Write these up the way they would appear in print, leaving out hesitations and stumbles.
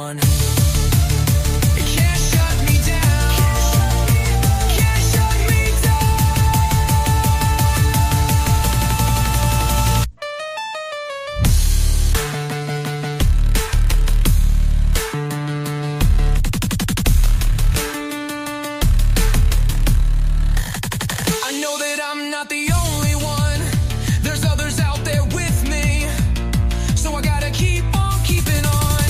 on. It can't shut me down. Can't shut me down. I know that I'm not the only one. There's others out there with me. So I gotta keep on keeping on.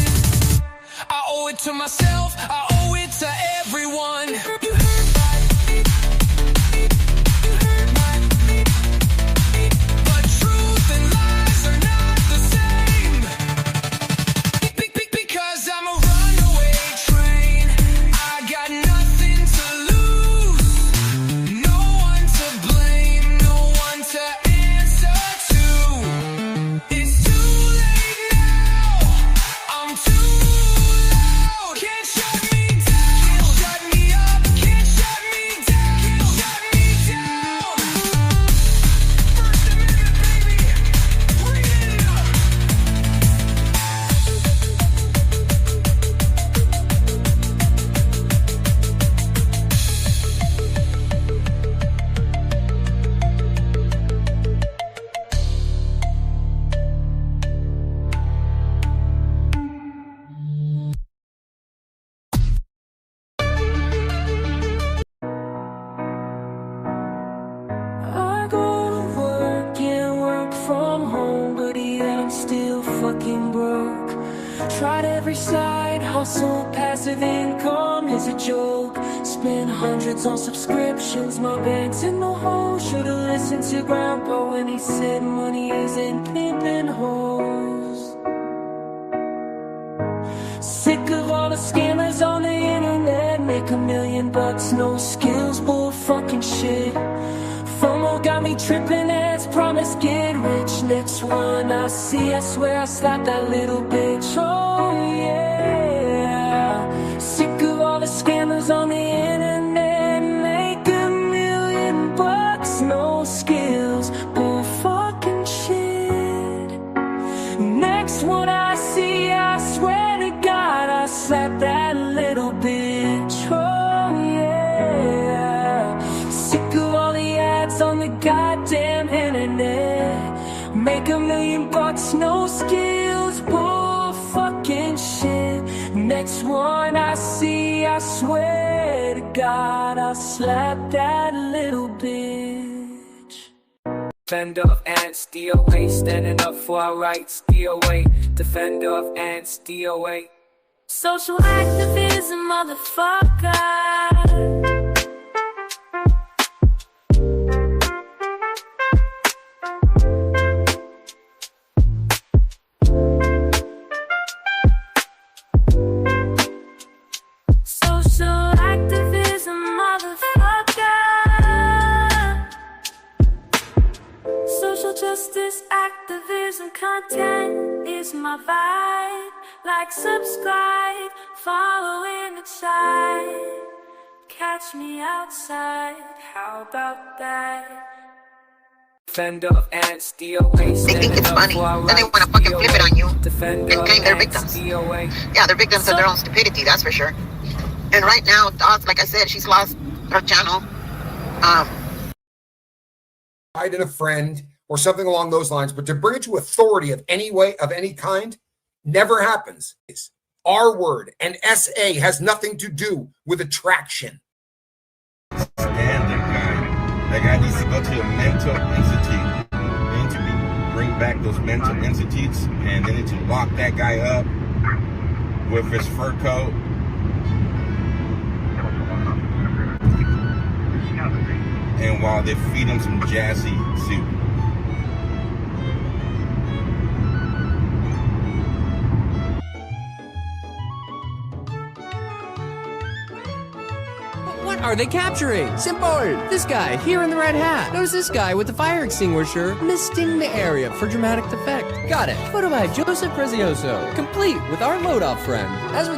I owe it to myself, I owe it to everyone. You hurt my but truth and lies are not the same. Because I'm a runaway train. I got nothing to lose. No one to blame, no one to answer to. It's too late now, I'm too loud. Can't shut me down, can't shut me up, can't shut me down, can't shut me down. First Amendment, baby, bring it up. I go to work and work from home, but yeah, I'm still fucking broke. Tried every side hustle, passive income is a joke. Spent hundreds on subscriptions, my bank's in the hole. Should've listened to Grandpa when he said money isn't pimping hoes. Sick of all the scammers on the internet. Make $1 million, no skills, bull fucking shit. FOMO got me tripping ads, promise get rich. Next one I see, I swear I slap that little bitch. Oh yeah. Sick of all the scammers on the internet. Make $1 million, no skills, bull fucking shit. Next one I see, I swear to God, I slap that little bitch. Oh yeah. Sick of all the ads on the goddamn internet. Make $1 million, no skills, bull fucking shit. Next one I see, I swear to God, I'll slap that little bitch. Defender of ants, DOA, standing up for our rights, DOA. Defender of ants, DOA. Social activism, motherfucker. Social activism, motherfucker. Social justice activism content is my vibe. Like, subscribe, follow in the chat. Catch me outside, how about that? Defender of ants, DOA. They think it's funny, then they want to fucking flip it on you and claim they're victims. Yeah, they're victims of their own stupidity, that's for sure. And right now, Dots, like I said, she's lost her channel. And a friend or something along those lines, but to bring it to authority of any way, of any kind, never happens. R word and SA has nothing to do with attraction. Standard guy. That guy needs to go to a mental institute. They need to bring back those mental institutes, and they need to lock that guy up with his fur coat. And while they feed him some jazzy soup. What are they capturing? Simple! This guy here in the red hat. Notice this guy with the fire extinguisher misting the area for dramatic effect. Got it. Photo by Joseph Prezioso. Complete with our load-off friend. As we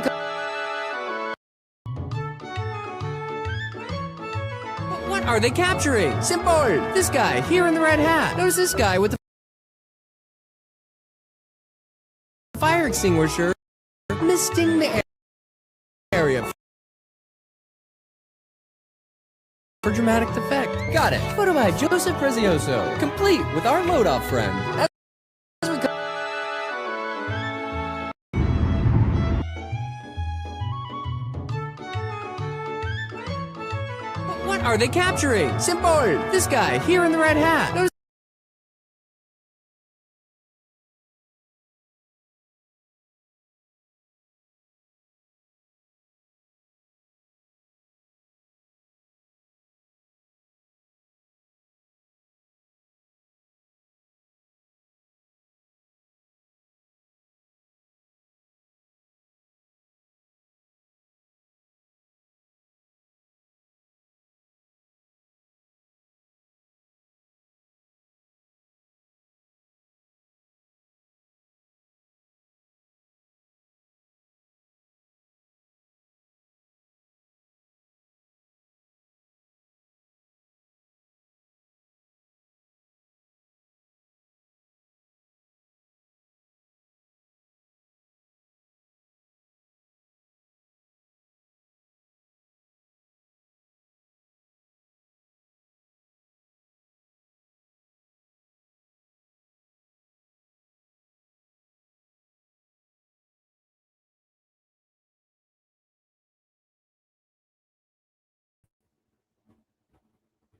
What are they capturing? Simple! This guy here in the red hat. Notice this guy with the fire extinguisher misting the area for dramatic effect. Got it. Photo by Joseph Prezioso, complete with our load-off friend. What are they capturing? Simple! This guy here in the red hat. Notice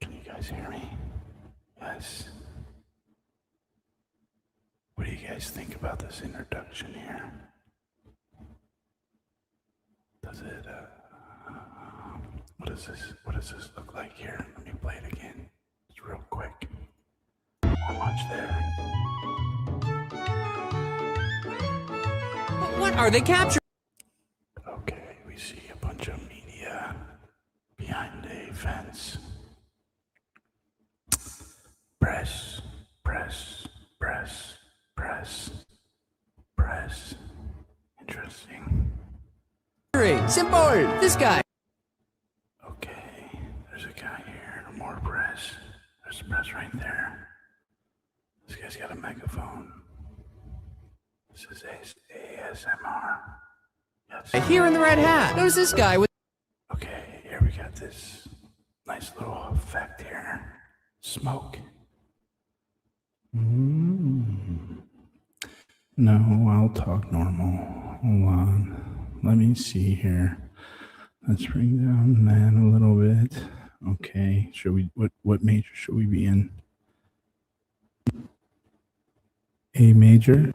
Can you guys hear me? Yes. What do you guys think about this introduction here? Does it, what does this look like here? Let me play it again. It's real quick. Not much there. what are they capturing? Okay, we see a bunch of media behind a fence. Press, press, press, press, press. Interesting. Simple! This guy. Okay, there's a guy here. More press. There's a press right there. This guy's got a megaphone. This is ASMR. Yes. Here in the red hat. Notice this guy with. Okay, here we got this nice little effect here. Smoke. No, I'll talk normal. Hold on. Let me see here. Let's bring down that a little bit. Okay. Should we what major should we be in? A major?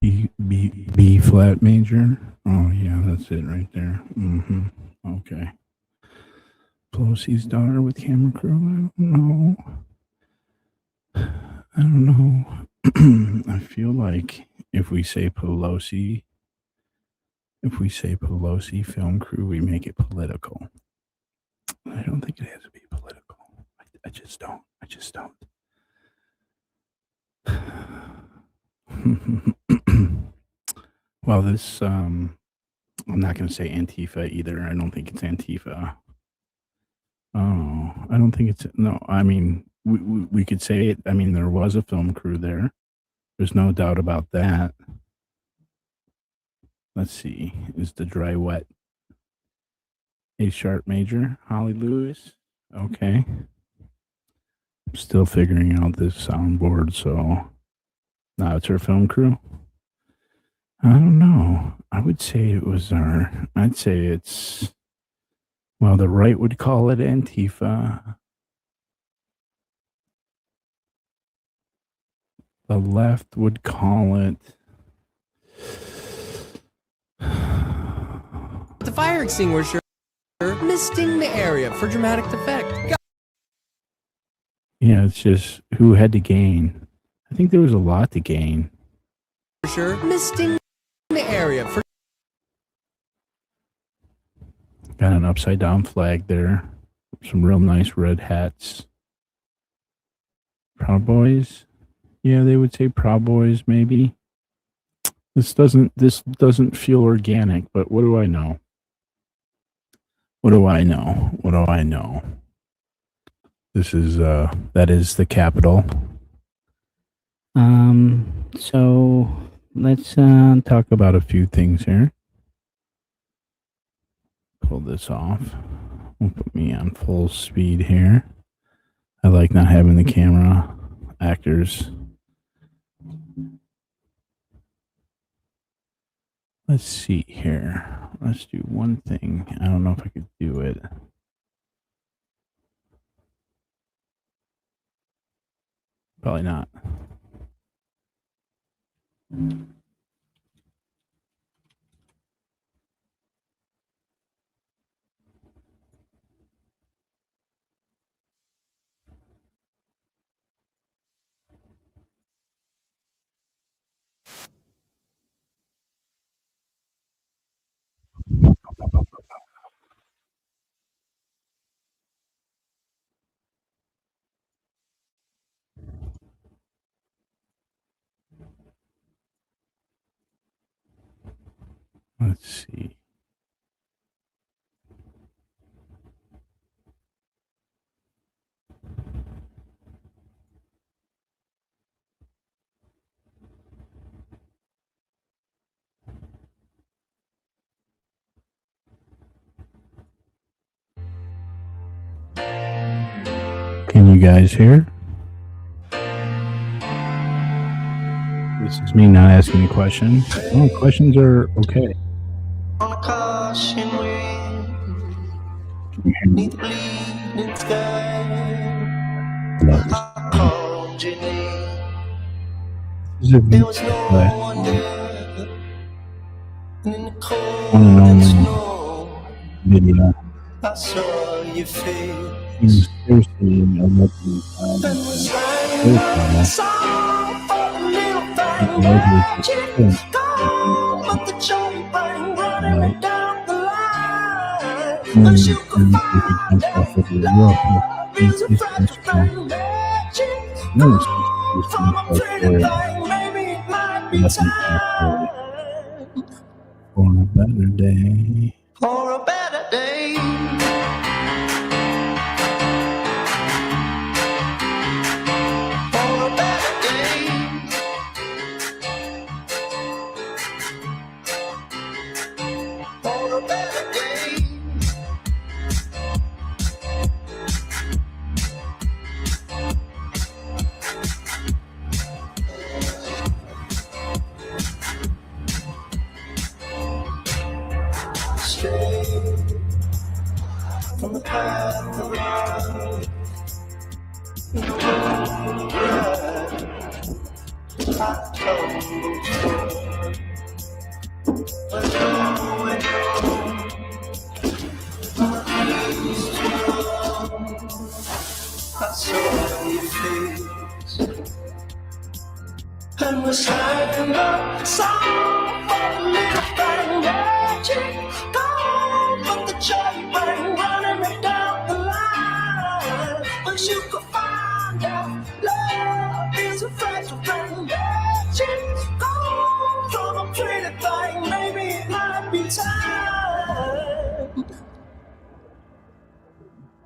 B flat major? Oh yeah, that's it right there. Okay. Pelosi's daughter with camera crew? I don't know. I feel like if we say Pelosi film crew, we make it political. I don't think it has to be political. I just don't. Well, this, I'm not going to say Antifa either. I don't think it's Antifa. Oh, I don't think it's, no, I mean, we could say it. I mean, there was a film crew there. There's no doubt about that. Let's see. Is the dry wet A sharp major? Holly Lewis? Okay. I'm still figuring out this soundboard, so now it's our film crew. I don't know. I would say it was I'd say it's, well, the right would call it Antifa. The left would call it The fire extinguisher misting the area for dramatic effect. Yeah, it's just who had to gain. I think there was a lot to gain. Misting the area for. Got an upside down flag there. Some real nice red hats. Proud Boys? Yeah, they would say Proud Boys maybe. This doesn't feel organic, but what do I know? What do I know? This is that is the Capitol. So let's talk about a few things here. Pull this off. We'll put me on full speed here. I like not having the camera actors. Let's see here. Let's do one thing. I don't know if I could do it. Probably not. Let's see. Can you guys hear? This is me not asking any questions. Oh, questions are okay. On a caution Can you hear me? the bleeding sky. Love this. I called your name. This is a There was no video one there. And in the cold One and only snow, video. I saw your face. It was seriously a lovely And time. was Very writing a fun. song for the little It thing was that really you go. But the joy bang running me down the line. Wish you could find that love is a fragile thing that you go. From a pretty thing, maybe it might be time For a better day. for a better day. For a better day. For a better day. Straight from the path of life. I told you. But no, I know. I saw your face and was hiding the song for the little thing that you go. But the joy bang running me down the line. Wish you could find out love is a fragile thing that you go. From a pretty thing, maybe it might be time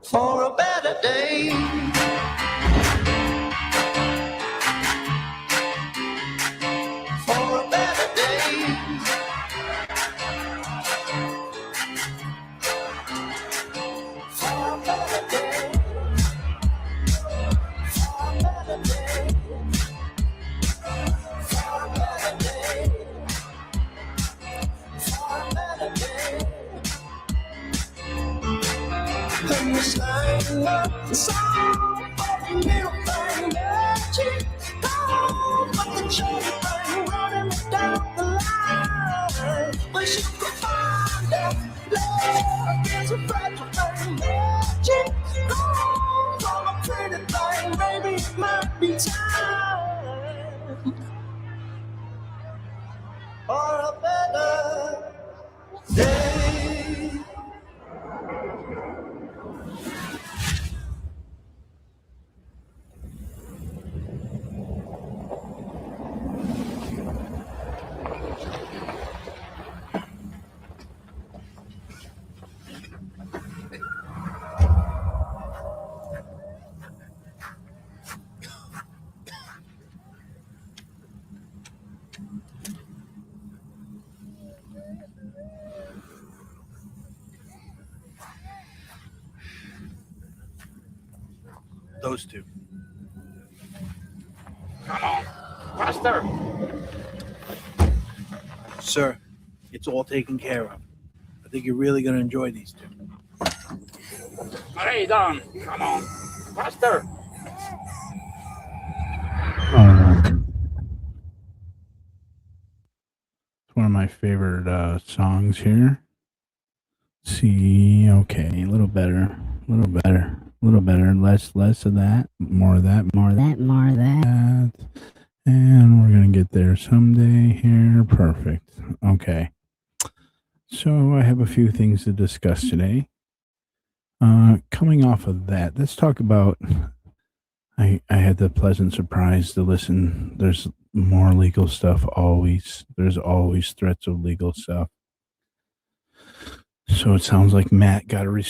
for a better day. For a better day. For a better day. For a better day. For a better day. For a better day. And we're sliding up the song for the little thing that you go. But the joy bang running me down the line. Wish you could find out love is a fragile thing that you go. From a pretty thing, maybe it might be time for a better day. those two. Come on, faster. Sir, it's all taken care of. I think you're really going to enjoy these two. Hey, Don, come on, faster. It's one of my favorite songs here. See, okay, a little better, less of that, more of that, more of that. And we're going to get there someday here. Perfect. Okay. So I have a few things to discuss today. Coming off of that, let's talk about, I had the pleasant surprise to listen. There's more legal stuff always. There's always threats of legal stuff. So it sounds like Matt got a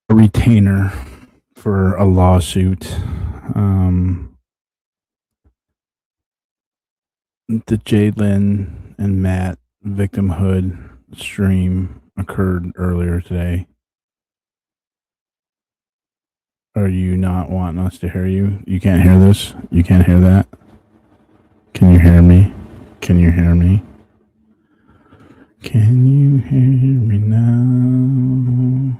retainer for a lawsuit. The Jalen and Matt victimhood stream occurred earlier today. Are you not wanting us to hear you? You can't hear this? You can't hear that? Can you hear me? Can you hear me? Can you hear me now?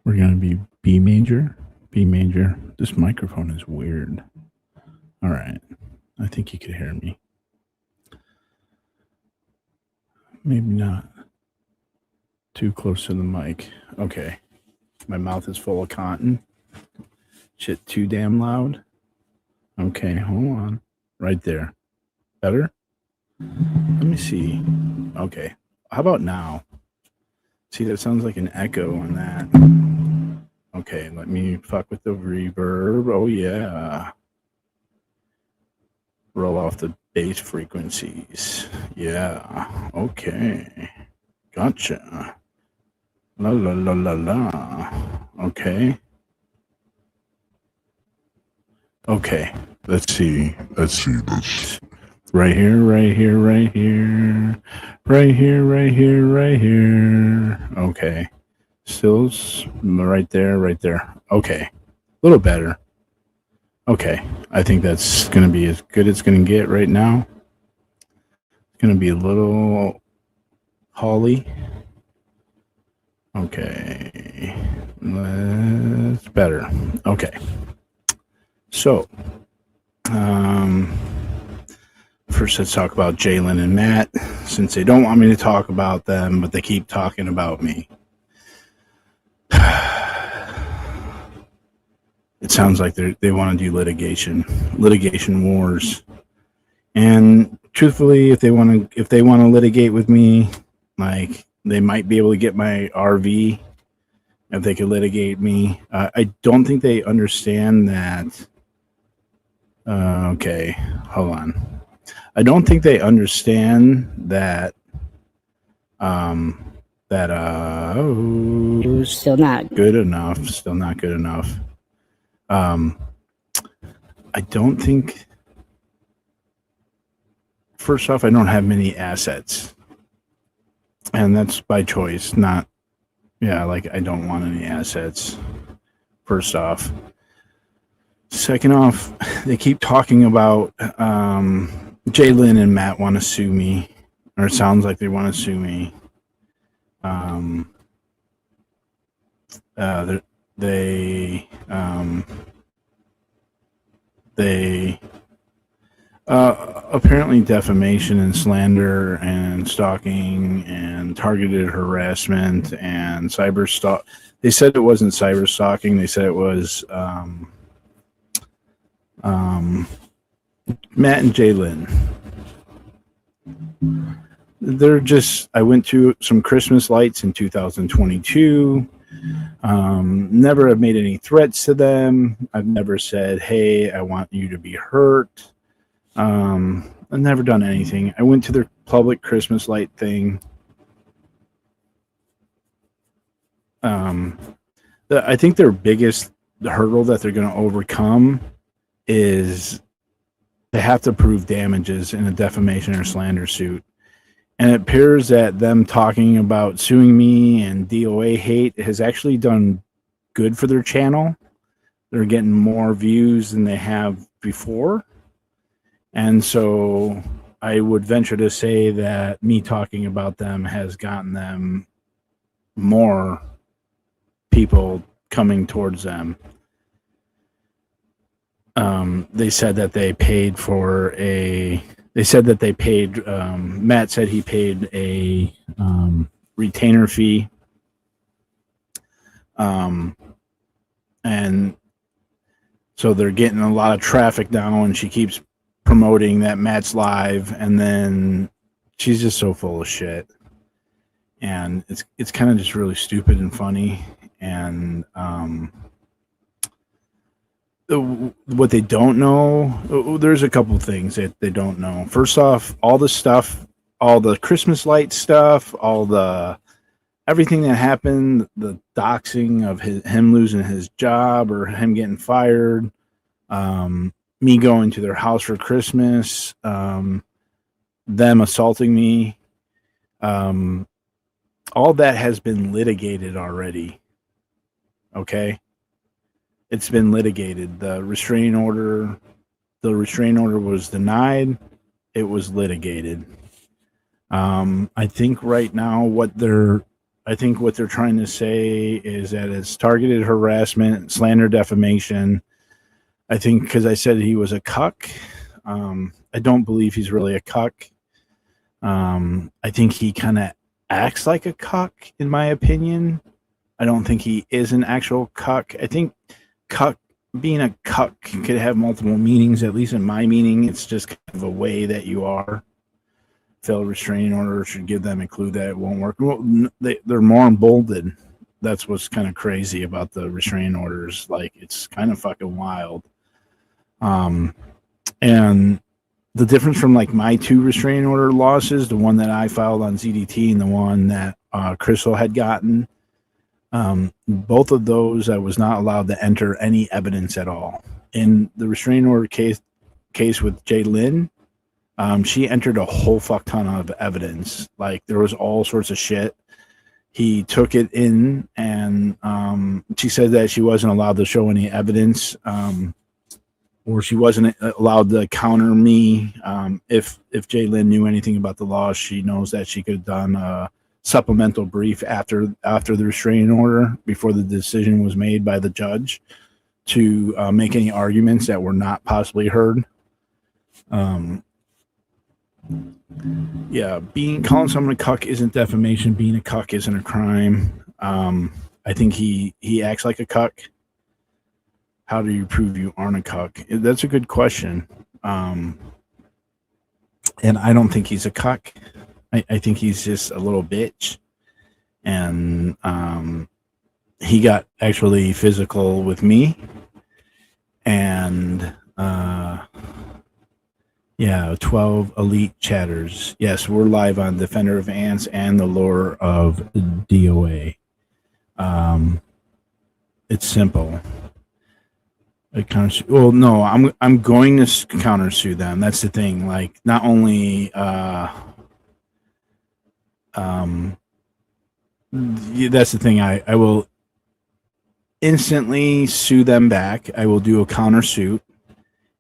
We're going to be B major. B major. This microphone is weird. All right. I think you could hear me. Maybe not. Too close to the mic. Okay. My mouth is full of cotton. Shit, too damn loud. Okay, hold on. Right there. Better? Let me see. Okay. How about now? See, that sounds like an echo on that. Okay, let me fuck with the reverb. Oh, yeah. Roll off the bass frequencies. Yeah. Okay. Gotcha. La la la la la. Okay. Okay. Let's see. Right here, right here, right here. Right here, right here, right here. Okay. Still right there, right there. Okay. A little better. Okay. I think that's going to be as good as it's going to get right now. It's going to be a little Holly. Okay. That's better. Okay. So, first let's talk about Jalen and Matt, since they don't want me to talk about them, but they keep talking about me. It sounds like they want to do litigation wars. And truthfully, if they want to litigate with me, like, they might be able to get my RV if they could litigate me. I don't think they understand that. Okay, hold on. I don't think they understand that. Still not good enough. Still not good enough. I don't think. First off, I don't have many assets. And that's by choice, not, yeah, like, I don't want any assets, first off. Second off, they keep talking about Jalen and Matt want to sue me, or it sounds like they want to sue me. They apparently defamation and slander and stalking and targeted harassment and cyber stalk. They said it wasn't cyber stalking. They said it was Matt and Jalen. They're just, I went to some Christmas lights in 2022. Never have made any threats to them. I've never said, hey, I want you to be hurt. I've never done anything. I went to their public Christmas light thing. I think their biggest hurdle that they're going to overcome is they have to prove damages in a defamation or slander suit. And it appears that them talking about suing me and DOA hate has actually done good for their channel. They're getting more views than they have before. And so I would venture to say that me talking about them has gotten them more people coming towards them. They said that they paid for a... They said that they paid... Matt said he paid a retainer fee. And so they're getting a lot of traffic now, and she keeps promoting that Matt's live, and then she's just so full of shit. And it's kind of just really stupid and funny. And what they don't know, there's a couple things that they don't know. First off, all the stuff, all the Christmas light stuff, everything that happened, the doxing of him losing his job or him getting fired, me going to their house for Christmas, them assaulting me, all that has been litigated already. Okay? It's been litigated. The restraining order was denied. It was litigated. I think right now what they're trying to say is that it's targeted harassment, slander, defamation. I think because I said he was a cuck. I don't believe he's really a cuck. I think he kind of acts like a cuck, in my opinion. I don't think he is an actual cuck. I think being a cuck could have multiple meanings, at least in my meaning. It's just kind of a way that you are. Failed restraining order should give them a clue that it won't work. Well, they're more emboldened. That's what's kind of crazy about the restraining orders. Like, it's kind of fucking wild. And the difference from like my 2 restraining order losses, the one that I filed on ZDT and the one that Crystal had gotten, both of those I was not allowed to enter any evidence at all. In the restraining order case with Jay Lynn, she entered a whole fuck ton of evidence. Like, there was all sorts of shit. He took it in, and she said that she wasn't allowed to show any evidence, or she wasn't allowed to counter me. If Jay Lynn knew anything about the law, she knows that she could have done a supplemental brief after the restraining order, before the decision was made by the judge, to make any arguments that were not possibly heard. Yeah, calling someone a cuck isn't defamation. Being a cuck isn't a crime. I think he acts like a cuck. How do you prove you aren't a cuck? That's a good question. And I don't think he's a cuck. I think he's just a little bitch. And he got actually physical with me. And 12 elite chatters. Yes, we're live on Defender of Ants and the Lore of DOA. It's simple. Well, no, I'm going to countersue them. That's the thing. Like, not only that's the thing. I will instantly sue them back. I will do a countersuit,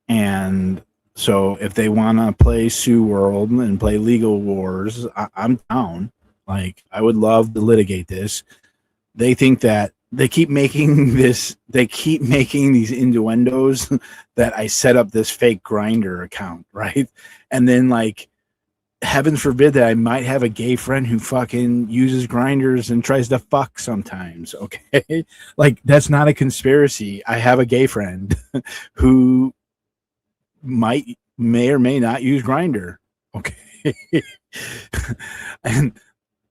and so if they want to play Sue World and play Legal Wars, I'm down. Like, I would love to litigate this. They think that they keep making these innuendos that I set up this fake Grindr account, right? And then, like, heavens forbid that I might have a gay friend who fucking uses Grinders and tries to fuck sometimes, okay? Like, that's not a conspiracy. I have a gay friend who may or may not use Grindr, okay? And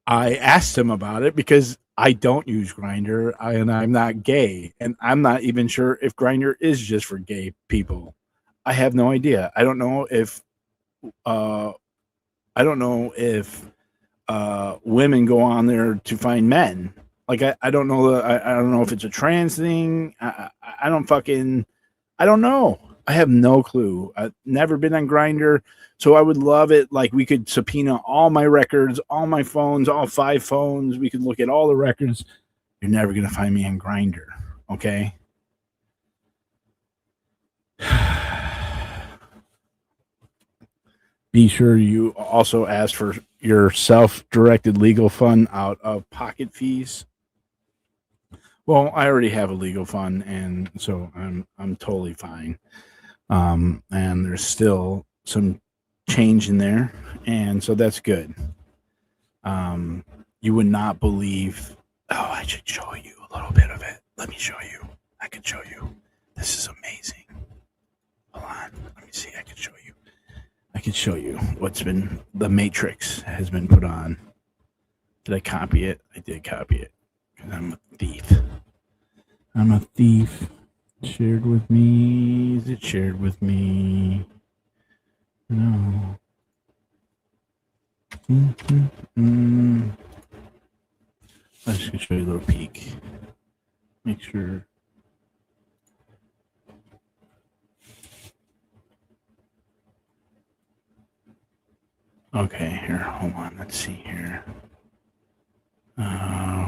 I asked him about it because I don't use Grindr, and I'm not gay, and I'm not even sure if Grindr is just for gay people. I have no idea. I don't know if women go on there to find men. Like, I don't know. I don't know if it's a trans thing. I don't know. I have no clue. I've never been on Grindr, so I would love it. Like, we could subpoena all my records, all my phones, all 5 phones. We could look at all the records. You're never going to find me on Grindr, okay? Be sure you also ask for your self-directed legal fund out of pocket fees. Well, I already have a legal fund, and so I'm totally fine. And there's still some change in there, and so that's good. You would not believe. Oh, I should show you a little bit of it. Let me show you. I can show you. This is amazing. Hold on. Let me see. I can show you. I can show you what's been, the matrix has been put on. Did I copy it? I did copy it because I'm a thief. I'm a thief. Shared with me. Is it shared with me? No. I'm just going to show you a little peek. Make sure. Okay, here, hold on. Let's see here.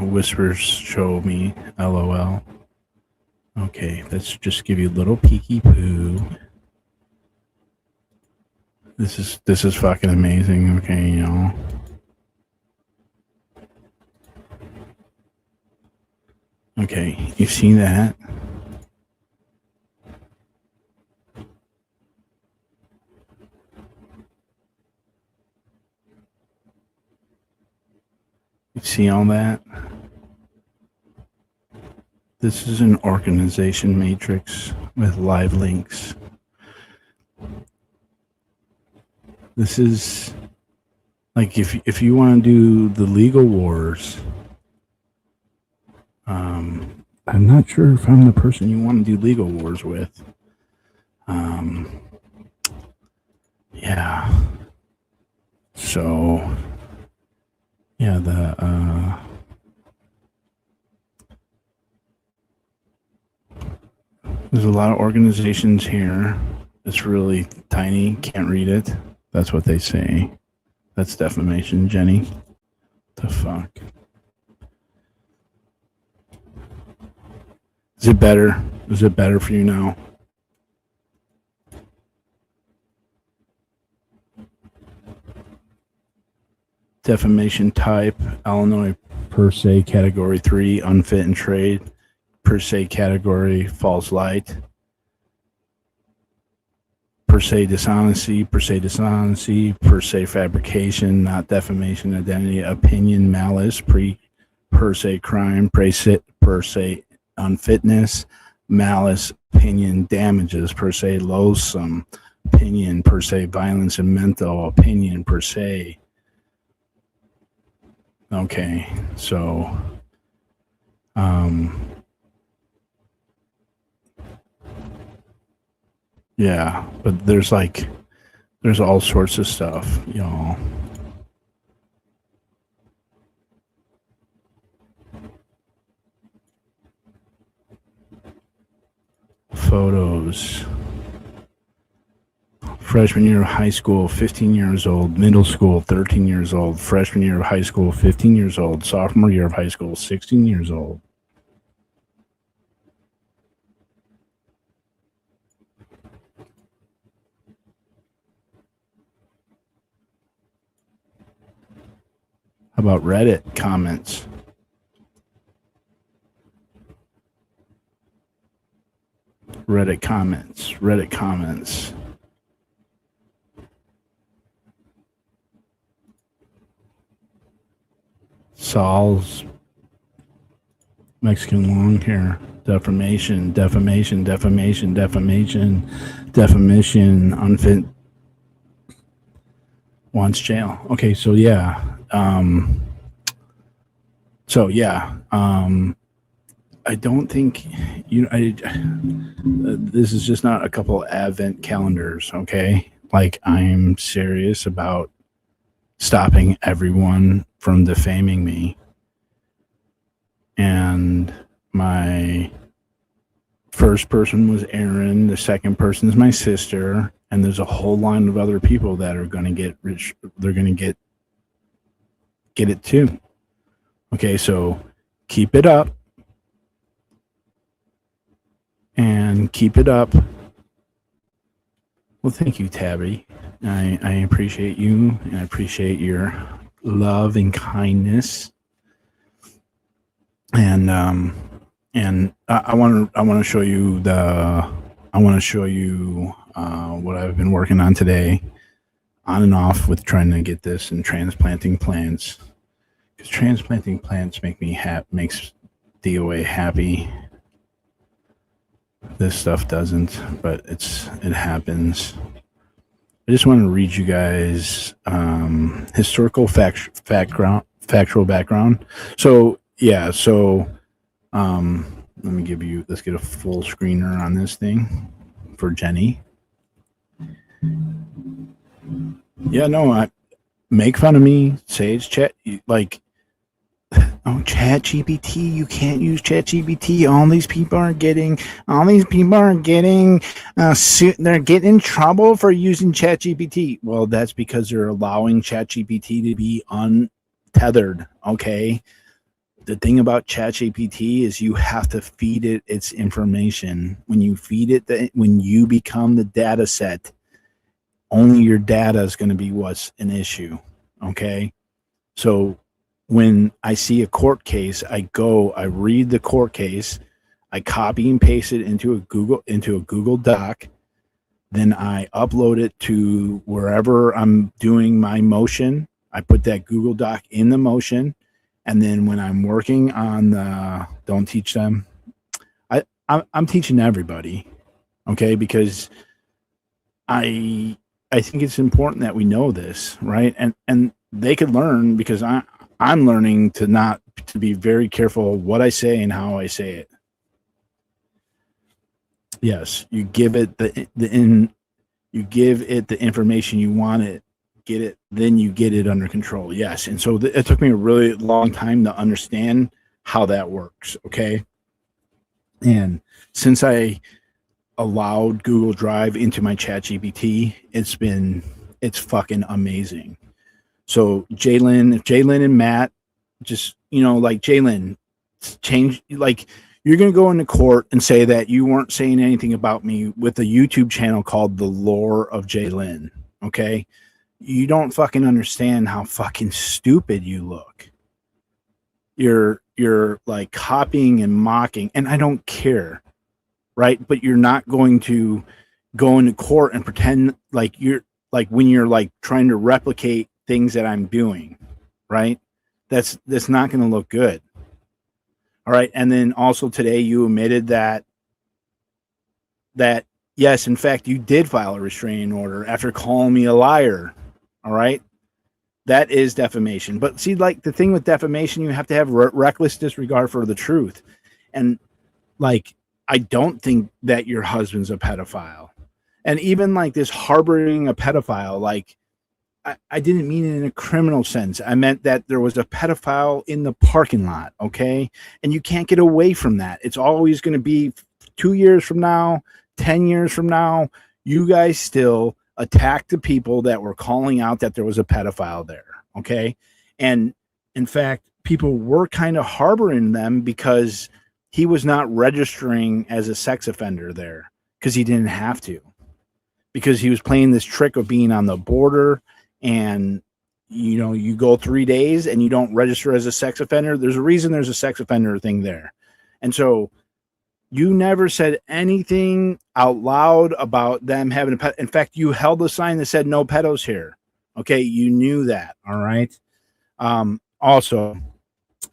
Whispers show me, LOL. Okay, let's just give you a little peeky poo. This is fucking amazing. Okay, y'all. Okay, you see that? You see all that? This is an organization matrix with live links. This is like if you want to do the legal wars. I'm not sure if I'm the person you want to do legal wars with. Yeah. So, yeah, there's a lot of organizations here. It's really tiny. Can't read it. That's what they say. That's defamation, Jenny. The fuck? Is it better? Is it better for you now? Defamation type, Illinois per se category 3, unfit in trade. Per se category, false light. Per se dishonesty, per se fabrication, not defamation, identity, opinion, malice, per se crime, per se unfitness, malice, opinion, damages, per se loathsome, opinion, per se violence and mental, opinion, per se. Okay, so, yeah, but there's all sorts of stuff, y'all. Photos. Freshman year of high school, 15 years old. Middle school, 13 years old. Freshman year of high school, 15 years old. Sophomore year of high school, 16 years old. How about Reddit comments? Reddit comments. Saul's Mexican long hair. Defamation. Unfit. Wants jail. Okay, so yeah. I don't think this is just not a couple advent calendars, okay? Like, I'm serious about stopping everyone from defaming me. And my first person was Aaron. The second person is my sister. And there's a whole line of other people that are going to get rich. They're going to get it too. Okay, so keep it up. And keep it up. Well, thank you, Tabby. I appreciate you, and I appreciate your love and kindness. And I want to show you what I've been working on today, on and off with trying to get this and transplanting plants, because transplanting plants makes DOA happy. This stuff doesn't, but it happens. I just want to read you guys historical factual background. So yeah, let's get a full screener on this thing for Jenny. Yeah, no, I make fun of me, say it's chat, like, oh, Chat GPT, you can't use Chat GPT. All these people are getting they're getting in trouble for using Chat GPT. Well, that's because they're allowing Chat GPT to be untethered. Okay. The thing about Chat GPT is you have to feed it its information. When you feed it, when you become the data set, only your data is going to be what's an issue. Okay. So when I see a court case, I read the court case, I copy and paste it into a Google Doc, then I upload it to wherever I'm doing my motion. I put that Google Doc in the motion, and then when I'm working on don't teach them, I'm teaching everybody, okay? Because I think it's important that we know this, right? And they could learn, because I'm learning to be very careful what I say and how I say it. Yes, you give it the information you want it, get it, then you get it under control. Yes, and so it took me a really long time to understand how that works. Okay, and since I allowed Google Drive into my ChatGPT, it's fucking amazing. So Jalen and Matt, just, like Jalen, change, like, you're going to go into court and say that you weren't saying anything about me with a YouTube channel called The Lore of Jalen. Okay. You don't fucking understand how fucking stupid you look. You're like copying and mocking, and I don't care. Right. But you're not going to go into court and pretend like you're like, when you're like trying to replicate things that I'm doing, right? That's not going to look good. All right. And then also today you admitted that yes, in fact, you did file a restraining order after calling me a liar. All right. That is defamation. But see, like, the thing with defamation, you have to have reckless disregard for the truth. And like, I don't think that your husband's a pedophile. And even like this harboring a pedophile, like, I didn't mean it in a criminal sense. I meant that there was a pedophile in the parking lot, okay? And you can't get away from that. It's always going to be 2 years from now, 10 years from now, you guys still attack the people that were calling out that there was a pedophile there, okay? And in fact, people were kind of harboring them because he was not registering as a sex offender there, because he didn't have to, because he was playing this trick of being on the border. And you go 3 days and you don't register as a sex offender. There's a reason there's a sex offender thing there. And so you never said anything out loud about them having a pet. In fact, you held a sign that said no pedos here. Okay, you knew that. All right. Also,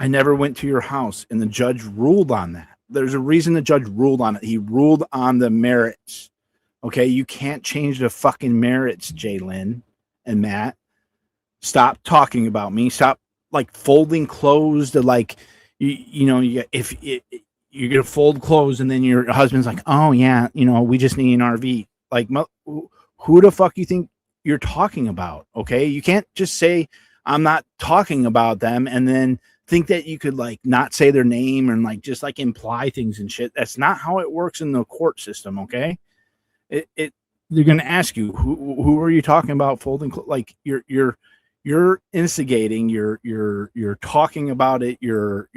I never went to your house, and the judge ruled on that. There's a reason the judge ruled on it. He ruled on the merits. Okay, you can't change the fucking merits, Jalen and Matt. Stop talking about me. Stop like folding clothes to like, if you're gonna fold clothes and then your husband's like, oh yeah, we just need an RV. Like, who the fuck you think you're talking about? Okay, you can't just say I'm not talking about them and then think that you could like not say their name and like just like imply things and shit. That's not how it works in the court system. Okay. They're going to ask you, who are you talking about folding? Like you're instigating, you're talking about it. You're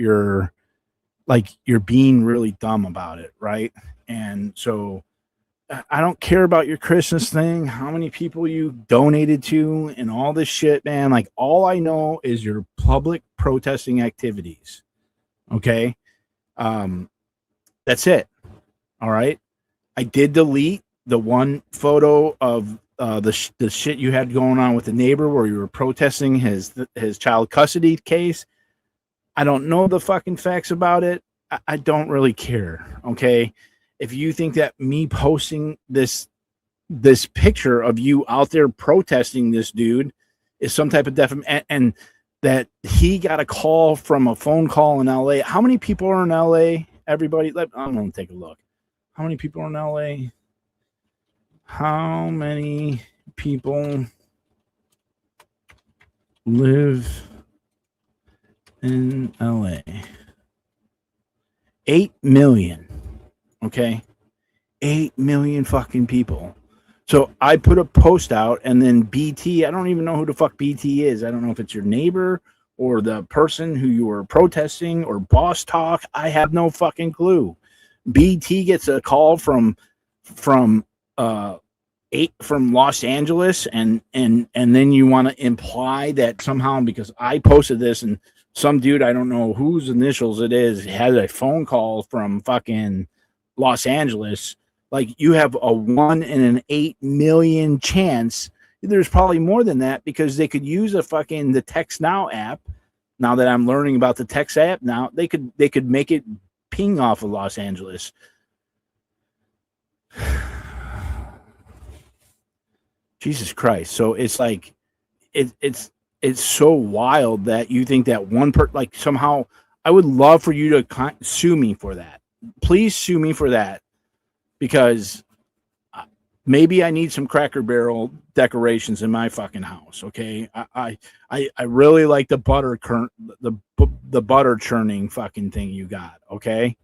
being really dumb about it. Right. And so I don't care about your Christmas thing, how many people you donated to and all this shit, man. Like all I know is your public protesting activities. Okay. That's it. All right. I did delete the one photo of the shit you had going on with the neighbor where you were protesting his child custody case. I don't know the fucking facts about it. I don't really care. Okay. If you think that me posting this picture of you out there protesting this dude is some type of defamation, and that he got a call from a phone call in LA. How many people are in LA? Everybody, I'm going to take a look. How many people are in LA? How many people live in LA? 8 million. Okay. 8 million fucking people. So I put a post out, and then BT, I don't even know who the fuck BT is. I don't know if it's your neighbor or the person who you were protesting or boss talk. I have no fucking clue. BT gets a call from Los Angeles, and then you want to imply that somehow because I posted this and some dude, I don't know whose initials it is, had a phone call from fucking Los Angeles. Like you have a 1 in an 8 million chance. There's probably more than that because they could use the Text Now app. Now that I'm learning about the Text app now, they could make it ping off of Los Angeles. Jesus Christ. So it's like it's so wild that you think that one like somehow I would love for you to sue me for that. Please sue me for that, because maybe I need some Cracker Barrel decorations in my fucking house. Okay. I really like the butter the butter churning fucking thing you got. Okay.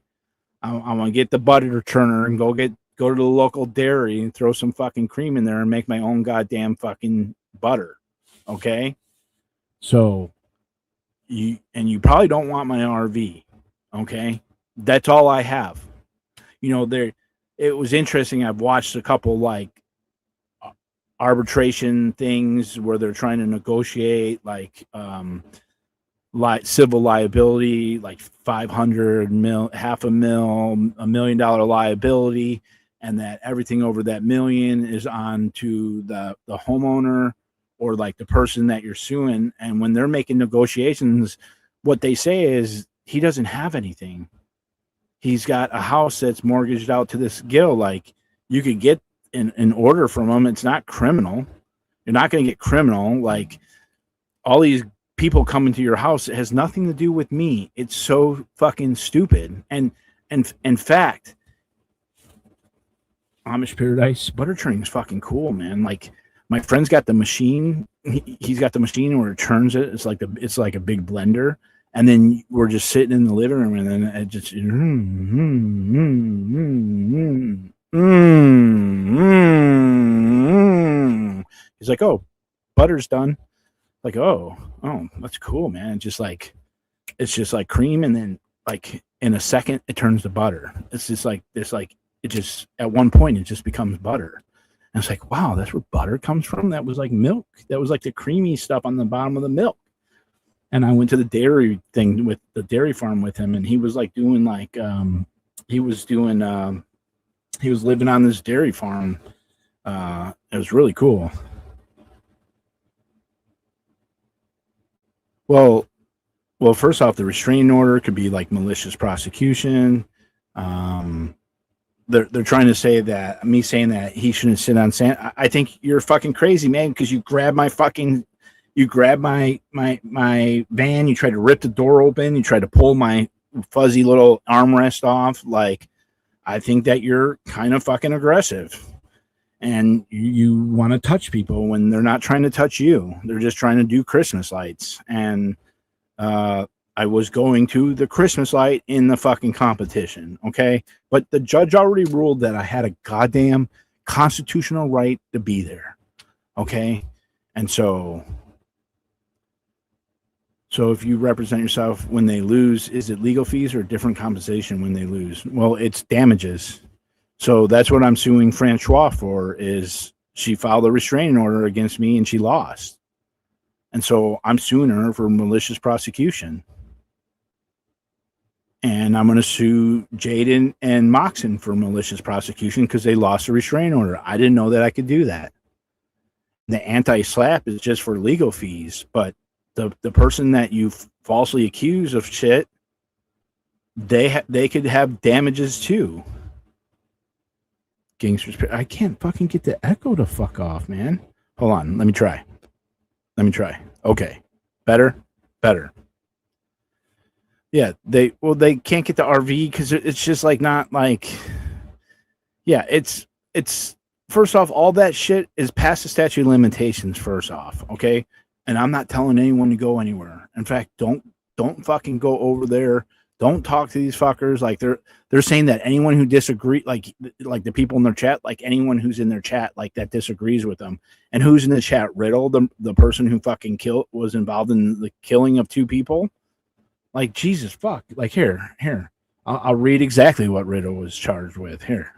I'm going to get the butter churner and go to the local dairy and throw some fucking cream in there and make my own goddamn fucking butter. Okay. So you probably don't want my RV. Okay. That's all I have. It was interesting. I've watched a couple like arbitration things where they're trying to negotiate like civil liability, like 500 mil, $500,000, $1 million liability, and that everything over that million is on to the homeowner or like the person that you're suing. And when they're making negotiations, what they say is he doesn't have anything. He's got a house that's mortgaged out to this Gil. Like you could get an order from him. It's not criminal. You're not going to get criminal. Like all these people coming to your house, it has nothing to do with me. It's so fucking stupid. And in fact, Amish Paradise butter churning is fucking cool, man. Like my friend's got the machine. He's got the machine where it churns it. It's like a big blender. And then we're just sitting in the living room, and then it just he's like, "Oh, butter's done." Like, oh, that's cool, man. It's just like cream, and then like in a second it turns to butter. It's just like this, like it just at one point it just becomes butter. And it's like, wow, that's where butter comes from. That was like milk. That was like the creamy stuff on the bottom of the milk. And I went to the dairy thing with the dairy farm with him, and he was like doing like he was living on this dairy farm. It was really cool. Well, first off, the restraining order could be like malicious prosecution. They're trying to say that me saying that he shouldn't sit on sand. I think you're fucking crazy, man, because you grabbed my van, you tried to rip the door open, you tried to pull my fuzzy little armrest off. Like, I think that you're kind of fucking aggressive, and you want to touch people when they're not trying to touch you. They're just trying to do Christmas lights. And I was going to the Christmas light in the fucking competition, okay? But the judge already ruled that I had a goddamn constitutional right to be there, okay? And so if you represent yourself when they lose, is it legal fees or different compensation when they lose? Well, it's damages. So that's what I'm suing Francois for, is she filed a restraining order against me and she lost. And so I'm suing her for malicious prosecution. And I'm going to sue Jaden and Moxon for malicious prosecution because they lost a restraining order. I didn't know that I could do that. The anti-slap is just for legal fees, but the person that you falsely accuse of shit, they could have damages too. Gangsters, I can't fucking get the echo to fuck off, man. Hold on, let me try. Okay, better. Yeah, they can't get the RV because it's just like not like, yeah, it's first off, all that shit is past the statute of limitations. First off, okay, and I'm not telling anyone to go anywhere. In fact, don't fucking go over there. Don't talk to these fuckers. Like they're saying that anyone who disagree, like the people in their chat, like anyone who's in their chat, like that disagrees with them. And who's in the chat? Riddle, the person who fucking was involved in the killing of 2 people. Like, Jesus fuck. Like, here. I'll read exactly what Riddle was charged with. Here.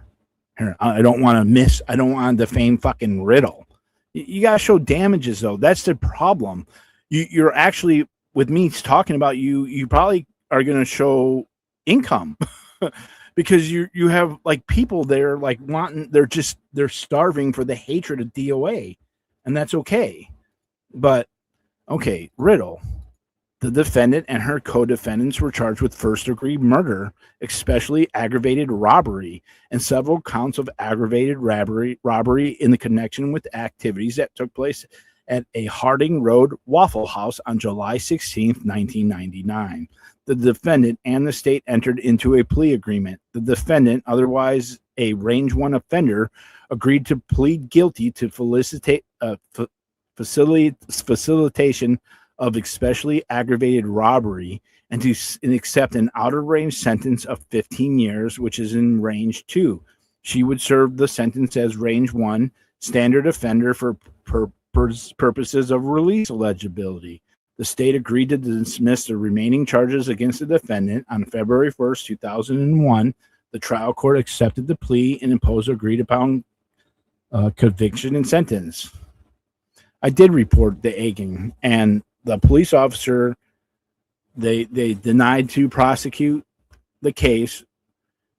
I don't want to defame fucking Riddle. You got to show damages, though. That's the problem. You're actually, with me talking about you probably are going to show income because you have like people there like wanting, they're starving for the hatred of DOA, and that's okay. But, okay, Riddle. The defendant and her co-defendants were charged with first-degree murder, especially aggravated robbery, and several counts of aggravated robbery in the connection with activities that took place at a Harding Road Waffle House on July 16, 1999. The defendant and the state entered into a plea agreement. The defendant, otherwise a Range 1 offender, agreed to plead guilty to facilitation of especially aggravated robbery and to accept an outer-range sentence of 15 years, which is in Range 2. She would serve the sentence as Range 1, standard offender for purposes of release eligibility. The state agreed to dismiss the remaining charges against the defendant on February 1st, 2001. The trial court accepted the plea and imposed agreed-upon conviction and sentence. I did report the egging, and the police officer, they denied to prosecute the case,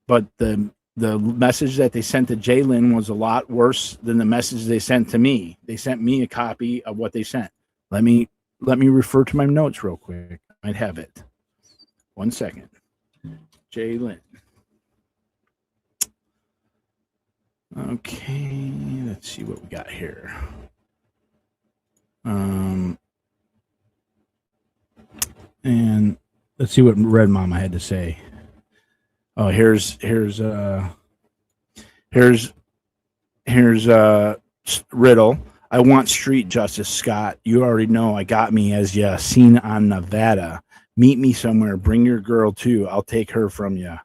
but the message that they sent to Jalen was a lot worse than the message they sent to me. They sent me a copy of what they sent. Let me refer to my notes real quick. I might have it. 1 second. Jalen. Okay, let's see what we got here. And let's see what Red Mama had to say. Oh, here's Riddle. I want street justice, Scott. You already know I got me as ya seen on Nevada. Meet me somewhere. Bring your girl too. I'll take her from you.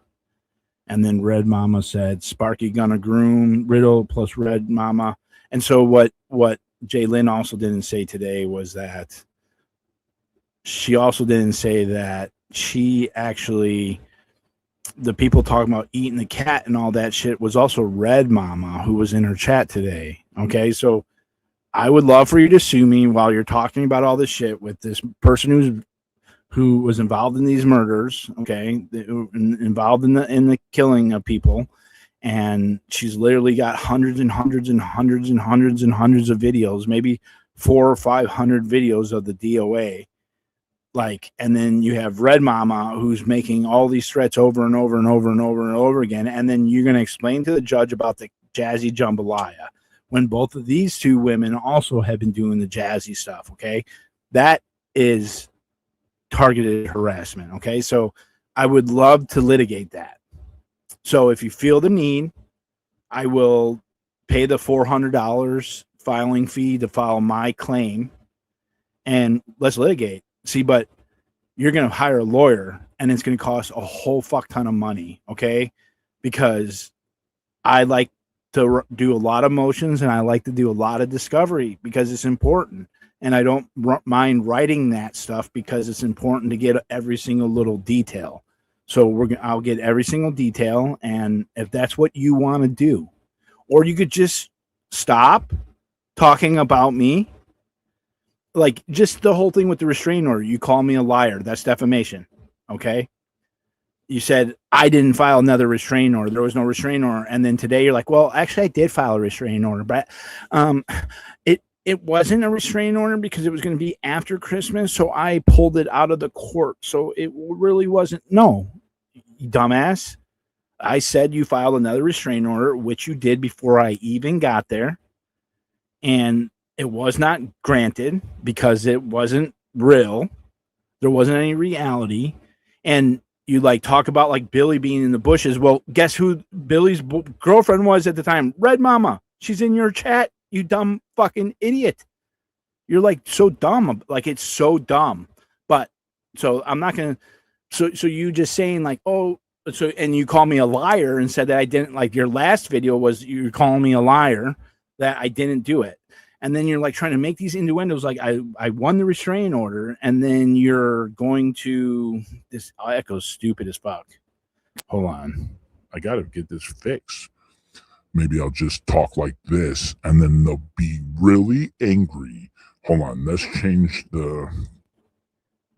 And then Red Mama said, Sparky gonna groom Riddle plus Red Mama. And so what Jalen also didn't say today was that she also didn't say that she actually, the people talking about eating the cat and all that shit was also Red Mama, who was in her chat today. Okay, so I would love for you to sue me while you're talking about all this shit with this person who was involved in these murders. Okay, involved in the killing of people, and she's literally got hundreds and hundreds and hundreds and hundreds and hundreds of videos, maybe 400 or 500 videos of the DOA. Like, and then you have Red Mama who's making all these threats over and over and over and over and over again. And then you're going to explain to the judge about the jazzy jambalaya when both of these 2 women also have been doing the jazzy stuff. Okay. That is targeted harassment. Okay. So I would love to litigate that. So if you feel the need, I will pay the $400 filing fee to file my claim and let's litigate. See, but you're going to hire a lawyer and it's going to cost a whole fuck ton of money. Okay. Because I like to do a lot of motions and I like to do a lot of discovery because it's important. And I don't mind writing that stuff because it's important to get every single little detail. So I'll get every single detail. And if that's what you want to do, or you could just stop talking about me. Like just the whole thing with the restraining order, you call me a liar. That's defamation. Okay. You said I didn't file another restraining order. There was no restraining order. And then today you're like, well, actually I did file a restraining order, but it wasn't a restraining order because it was going to be after Christmas. So I pulled it out of the court. So it really wasn't. No, you dumbass. I said you filed another restraining order, which you did before I even got there. And it was not granted because it wasn't real. There wasn't any reality. And you like talk about like Billy being in the bushes. Well, guess who Billy's girlfriend was at the time? Red Mama. She's in your chat, you dumb fucking idiot. You're like so dumb. Like it's so dumb. But so I'm not going to. So you just saying like, oh, so and you call me a liar and said that I didn't like your last video was you calling me a liar that I didn't do it. And then you're like trying to make these innuendos like I won the restraining order, and then you're going to this echo's stupid as fuck. Hold on. I gotta get this fixed. Maybe I'll just talk like this and then they'll be really angry. Hold on, let's change the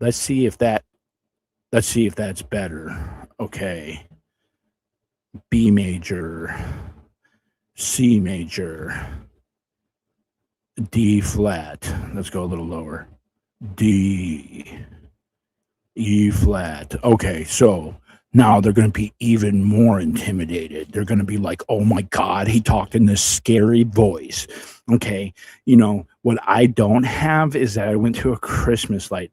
let's see if that's better. Okay. B major, C major, D flat. Let's go a little lower. D, E flat. Okay, so now they're going to be even more intimidated. They're going to be like, oh my God, he talked in this scary voice. Okay, you know, what I don't have is that I went to a Christmas light.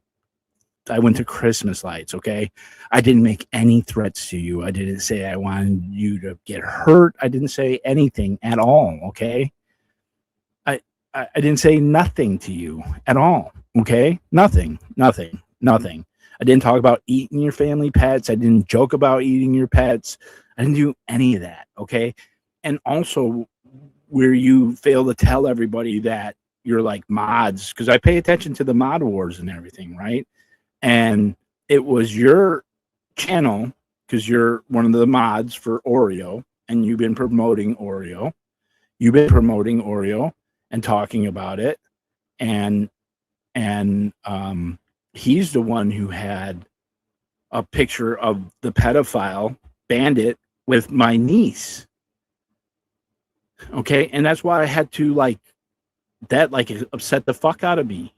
I went to Christmas lights, okay? I didn't make any threats to you. I didn't say I wanted you to get hurt. I didn't say anything at all, okay? I didn't say nothing to you at all, okay? Nothing. I didn't talk about eating your family pets. I didn't joke about eating your pets. I didn't do any of that, okay? And also where you fail to tell everybody that you're like mods, because I pay attention to the mod wars and everything, right? And it was your channel, because you're one of the mods for Oreo, and you've been promoting Oreo. You've been promoting Oreo and talking about it. And he's the one who had a picture of the pedophile bandit with my niece. Okay. And that's why I had to upset the fuck out of me.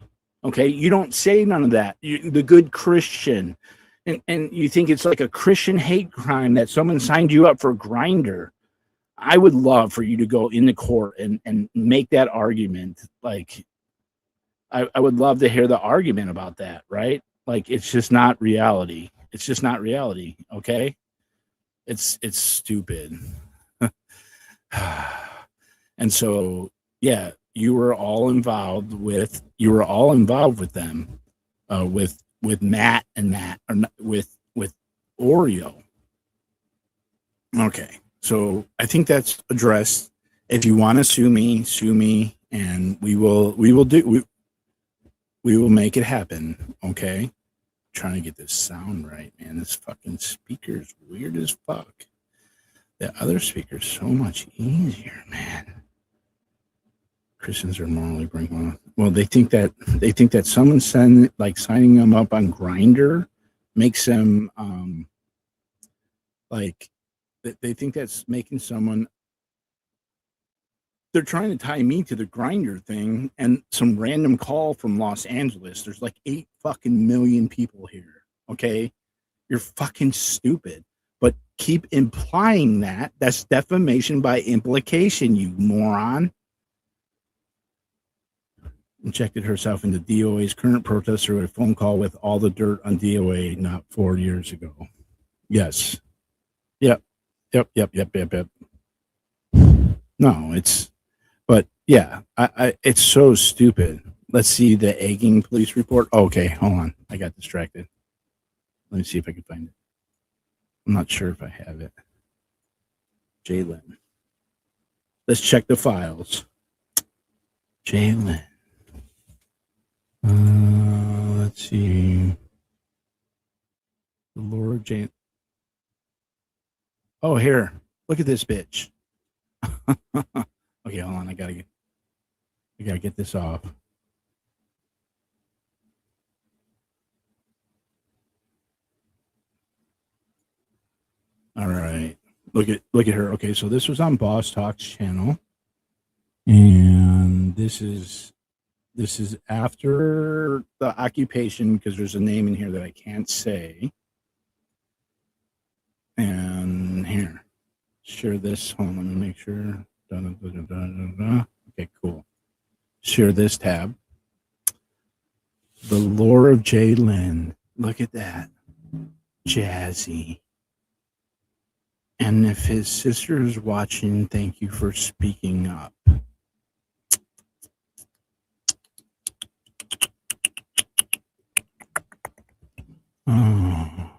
Okay. You don't say none of that. The good Christian. And you think it's like a Christian hate crime that someone signed you up for Grindr. I would love for you to go into court and make that argument. Like, I would love to hear the argument about that, right? Like, it's just not reality. It's just not reality, okay? It's stupid. And so, yeah, you were all involved with them, with Matt and Matt, or with Oreo. Okay, so I think that's addressed. If you want to sue me, and we will make it happen. Okay, trying to get this sound right, man. This fucking speaker's weird as fuck. The other speaker's so much easier, man. Christians are morally bring well. They think that someone signing them up on Grindr makes them they think that's making someone. They're trying to tie me to the Grindr thing and some random call from Los Angeles. There's like 8 fucking million people here. Okay, you're fucking stupid. But keep implying that. That's defamation by implication, you moron. Injected herself into DOA's current protest through a phone call with all the dirt on DOA not 4 years ago. Yes. Yep. No, but yeah, it's so stupid. Let's see the egging police report. Okay, hold on. I got distracted. Let me see if I can find it. I'm not sure if I have it. Jalen. Let's check the files. Jalen. Let's see. The Lord Jalen. Oh, here. Look at this bitch. Okay, hold on. I gotta get this off. All right. Look at her. Okay, so this was on Boss Talk's channel. And this is after the occupation, because there's a name in here that I can't say. And here. Share this. Hold on, let me make sure. Okay, cool. Share this tab. The lore of Jalen. Look at that. Jazzy. And if his sister is watching, thank you for speaking up. Oh.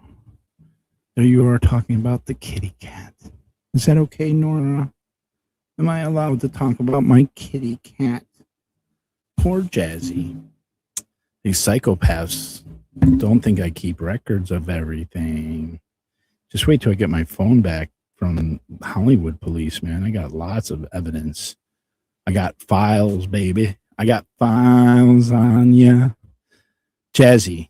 There you are talking about the kitty cat. Is that okay, Nora? Am I allowed to talk about my kitty cat? Poor Jazzy. These psychopaths don't think I keep records of everything. Just wait till I get my phone back from Hollywood police, man. I got lots of evidence. I got files, baby. I got files on ya. Jazzy.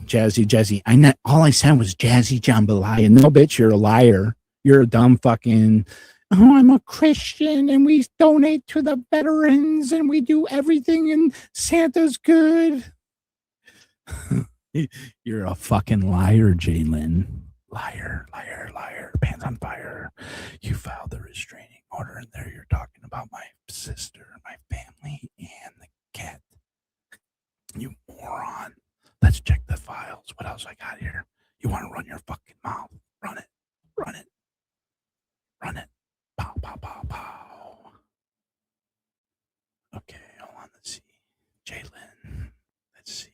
All I said was Jazzy Jambalaya. No, bitch, you're a liar. You're a dumb fucking, oh, I'm a Christian and we donate to the veterans and we do everything and Santa's good. You're a fucking liar, Jalen. Liar. Pants on fire. You filed the restraining order and there you're talking about my sister, my family, and the cat. You moron. Let's check the files. What else I got here? You want to run your fucking mouth? Run it. Pow, pow, pow, pow. Okay, hold on. Let's see. Jalen. Let's see.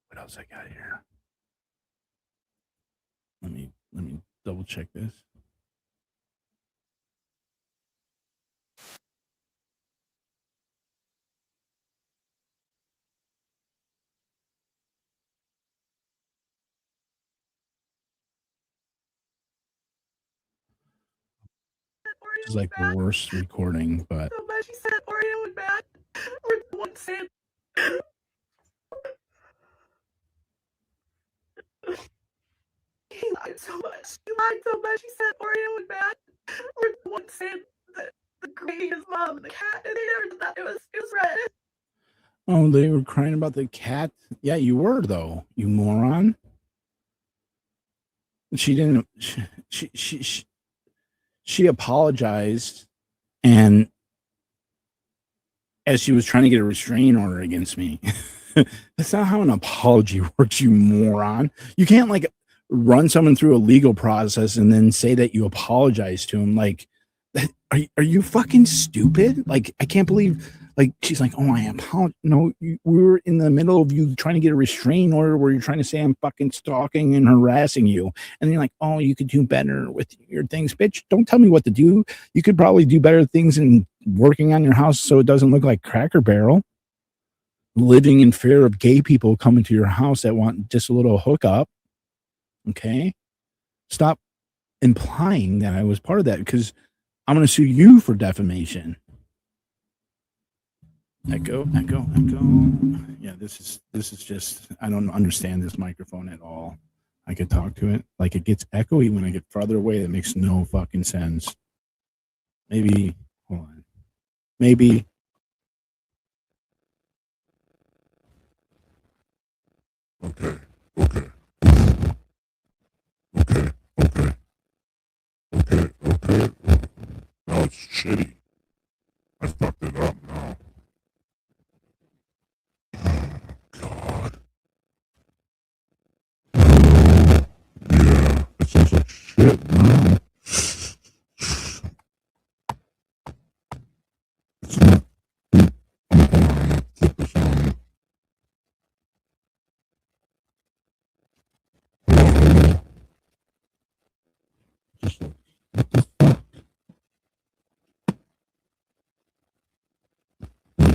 What else I got here? Let me double check this. This is like the worst recording, but So much she said Oreo was bad. Or one said. He lied so much. She said Oreo was bad. Or one said that the greatest mom and the cat, and they never did that. It was red. oh, they were crying about the cat. Yeah, you were though, you moron. She didn't. She apologized, and as she was trying to get a restraining order against me. That's not how an apology works, you moron. You can't like run someone through a legal process and then say that you apologize to him. Like, are you fucking stupid? Like, I can't believe. Like, she's like, oh, I apologize. No, we were in the middle of you trying to get a restraining order where you're trying to say I'm fucking stalking and harassing you. And then you're like, oh, you could do better with your things. Bitch, don't tell me what to do. You could probably do better things in working on your house so it doesn't look like Cracker Barrel. Living in fear of gay people coming to your house that want just a little hookup. Okay? Stop implying that I was part of that, because I'm going to sue you for defamation. Echo. Yeah, this is just, I don't understand this microphone at all. I could talk to it. Like, it gets echoey when I get farther away. That makes no fucking sense. Maybe, hold on. Maybe. Okay. Now it's shitty. I fucked it up now. God. Yeah, it sounds like shit now. It's not. I'm gonna flip this on. Hold on.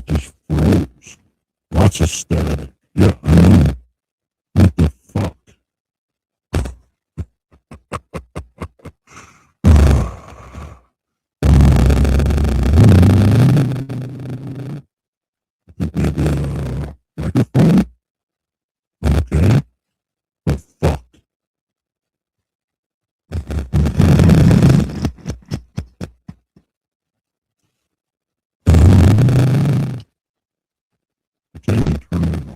just froze. Lots of static. Yeah, I know. What the fuck? Maybe a microphone? Okay. The fuck? Okay, let me turn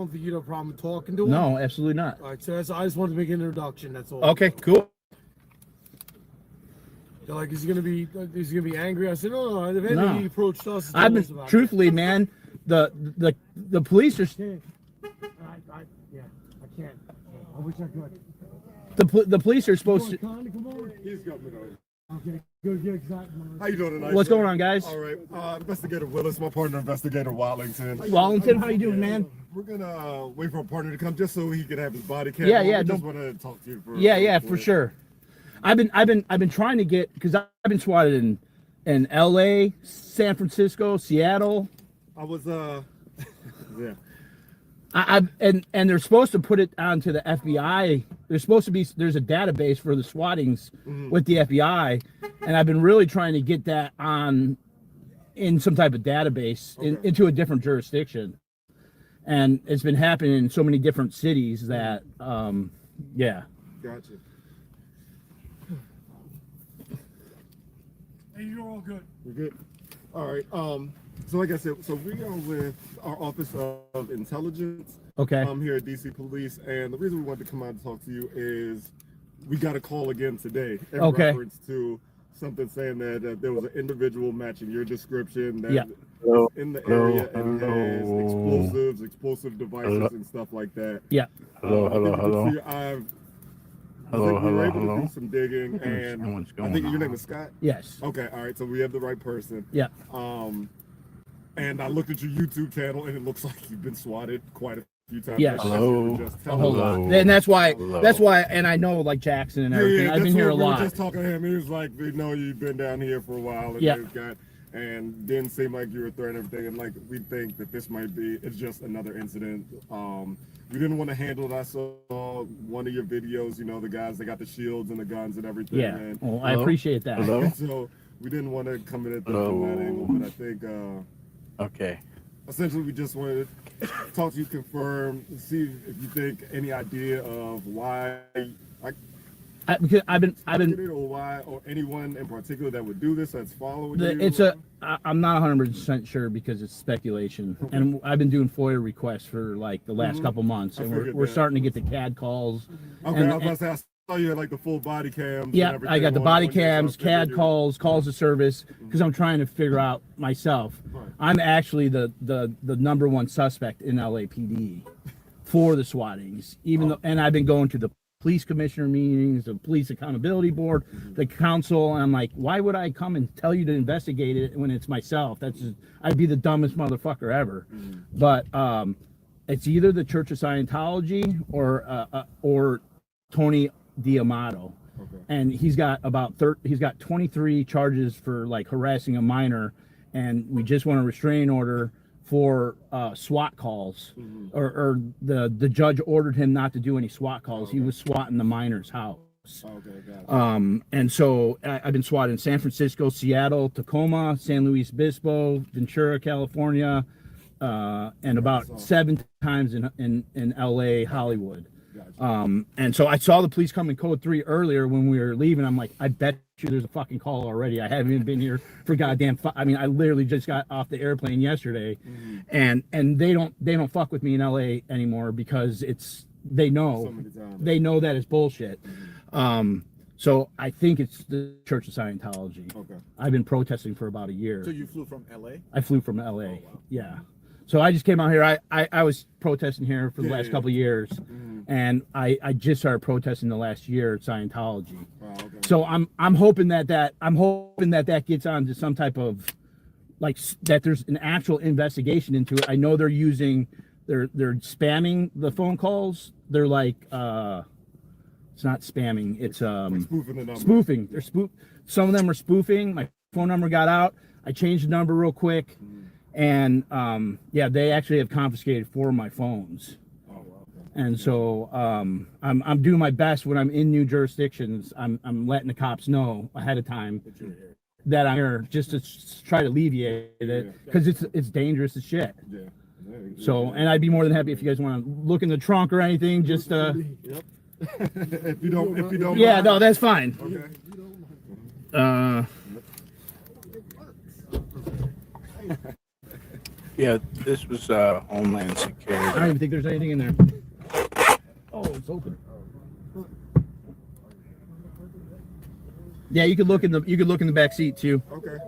don't think you have a problem talking to him. No, absolutely not. All right, so I just wanted to make an introduction. That's all. Okay, cool. They're like, is he gonna be angry? I said, no. If anything, he approached us. I've been truthfully, man. The police are. I can't. I wish I could. The police are supposed to. He's got me though. Okay, good, exactly. How you doing tonight? What's going on, guys? All right, Investigator Willis, my partner, Investigator Wallington. Wallington, how you doing, man? We're gonna wait for a partner to come just so he can have his body cam. Yeah. We just want to talk to you for sure. I've been trying to get, because I've been swatted in LA, San Francisco, Seattle. I was yeah. And they're supposed to put it onto the FBI. There's a database for the swattings with the FBI, and I've been really trying to get that in some type of database into a different jurisdiction. And it's been happening in so many different cities that, yeah. Gotcha. Hey, you're all good. We're good. All right. So like I said, so we are with our Office of Intelligence. Okay. Here at DC Police, and the reason we wanted to come out and talk to you is we got a call again today in reference to something saying that there was an individual matching your description that in the area and has explosives, explosive devices, and stuff like that. Yeah. Hello. We were able to do some digging, and I think your name is Scott. Yes. Okay. All right. So we have the right person. Yeah. And I looked at your YouTube channel, and it looks like you've been swatted quite a few times. Yes. Hello. A whole lot. And that's why. And I know like Jackson and everything. I've been here a lot. We were just talking to him. He was like, "They know you've been down here for a while, and didn't seem like you were threatening everything. And like we think that this might be. It's just another incident. We didn't want to handle it. I saw one of your videos. You know, the guys that got the shields and the guns and everything. Yeah. And, well, I appreciate that. So we didn't want to come in at from that angle, but I think. Okay. Essentially, we just wanted to talk to you, confirm, see if you think any idea of why, because I've been, or why, or anyone in particular that would do this that's following you. I'm not 100% sure because it's speculation, and I've been doing FOIA requests for like the last couple months, and we're starting to get the CAD calls. Okay, I was about to say, I saw you had like the full body cams. Yeah, I got the body cams, CAD calls of service, because I'm trying to figure out myself. I'm actually the number one suspect in LAPD for the swattings, and I've been going to the police commissioner meetings, the police accountability board, the council, and I'm like, why would I come and tell you to investigate it when it's myself? I'd be the dumbest motherfucker ever. But it's either the Church of Scientology or Tony D'Amato. And he's got 23 charges for like harassing a minor, and we just want a restraining order for SWAT calls, or the judge ordered him not to do any SWAT calls. He was swatting the minor's house. And so I've been swatted in San Francisco, Seattle, Tacoma, San Luis Obispo, Ventura, California, and about 7 times in LA, Hollywood. And so I saw the police come in code 3 earlier when we were leaving. I'm like, I bet you there's a fucking call already. I haven't even been here for goddamn. I mean, I literally just got off the airplane yesterday, and they don't fuck with me in LA anymore because they know that it's bullshit. So I think it's the Church of Scientology. Okay. I've been protesting for about a year. So you flew from LA? I flew from LA. Oh, wow. Yeah. So I just came out here. I was protesting here for the last couple of years, and I just started protesting the last year at Scientology. Okay. So I'm hoping that gets on to some type of like that. There's an actual investigation into it. I know they're spamming the phone calls. They're like it's not spamming. It's spoofing the number. Spoofing. Some of them are spoofing. My phone number got out. I changed the number real quick. And they actually have confiscated 4 of my phones. Oh, wow. And so I'm doing my best when I'm in new jurisdictions. I'm letting the cops know ahead of time that I'm here just to try to alleviate it, because it's dangerous as shit. Yeah. So, and I'd be more than happy if you guys want to look in the trunk or anything. Just Yep. if you don't. Yeah, no, that's fine. Okay. Yeah, this was Homeland Security. I don't even think there's anything in there. Oh, it's open. Yeah, you could look in the back seat too. Okay.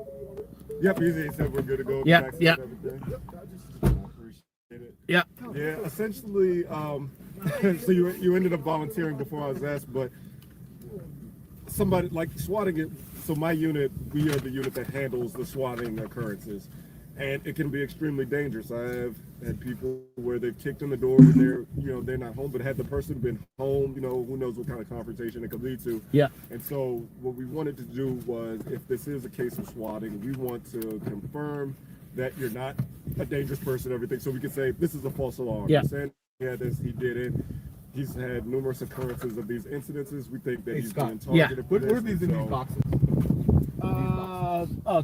Yep, easy. Said we're good to go. Yeah. I appreciate it. Yeah. Yeah. Essentially, so you ended up volunteering before I was asked, but somebody like swatting it. So my unit, we are the unit that handles the swatting occurrences. And it can be extremely dangerous. I have had people where they've kicked in the door when they're not home, but had the person been home, who knows what kind of confrontation it could lead to. Yeah. And so what we wanted to do was, if this is a case of swatting, we want to confirm that you're not a dangerous person, everything. So we can say, this is a false alarm. Yeah. He had this, he did it. He's had numerous occurrences of these incidences. We think that he's been targeted. Yeah. What are these in these boxes?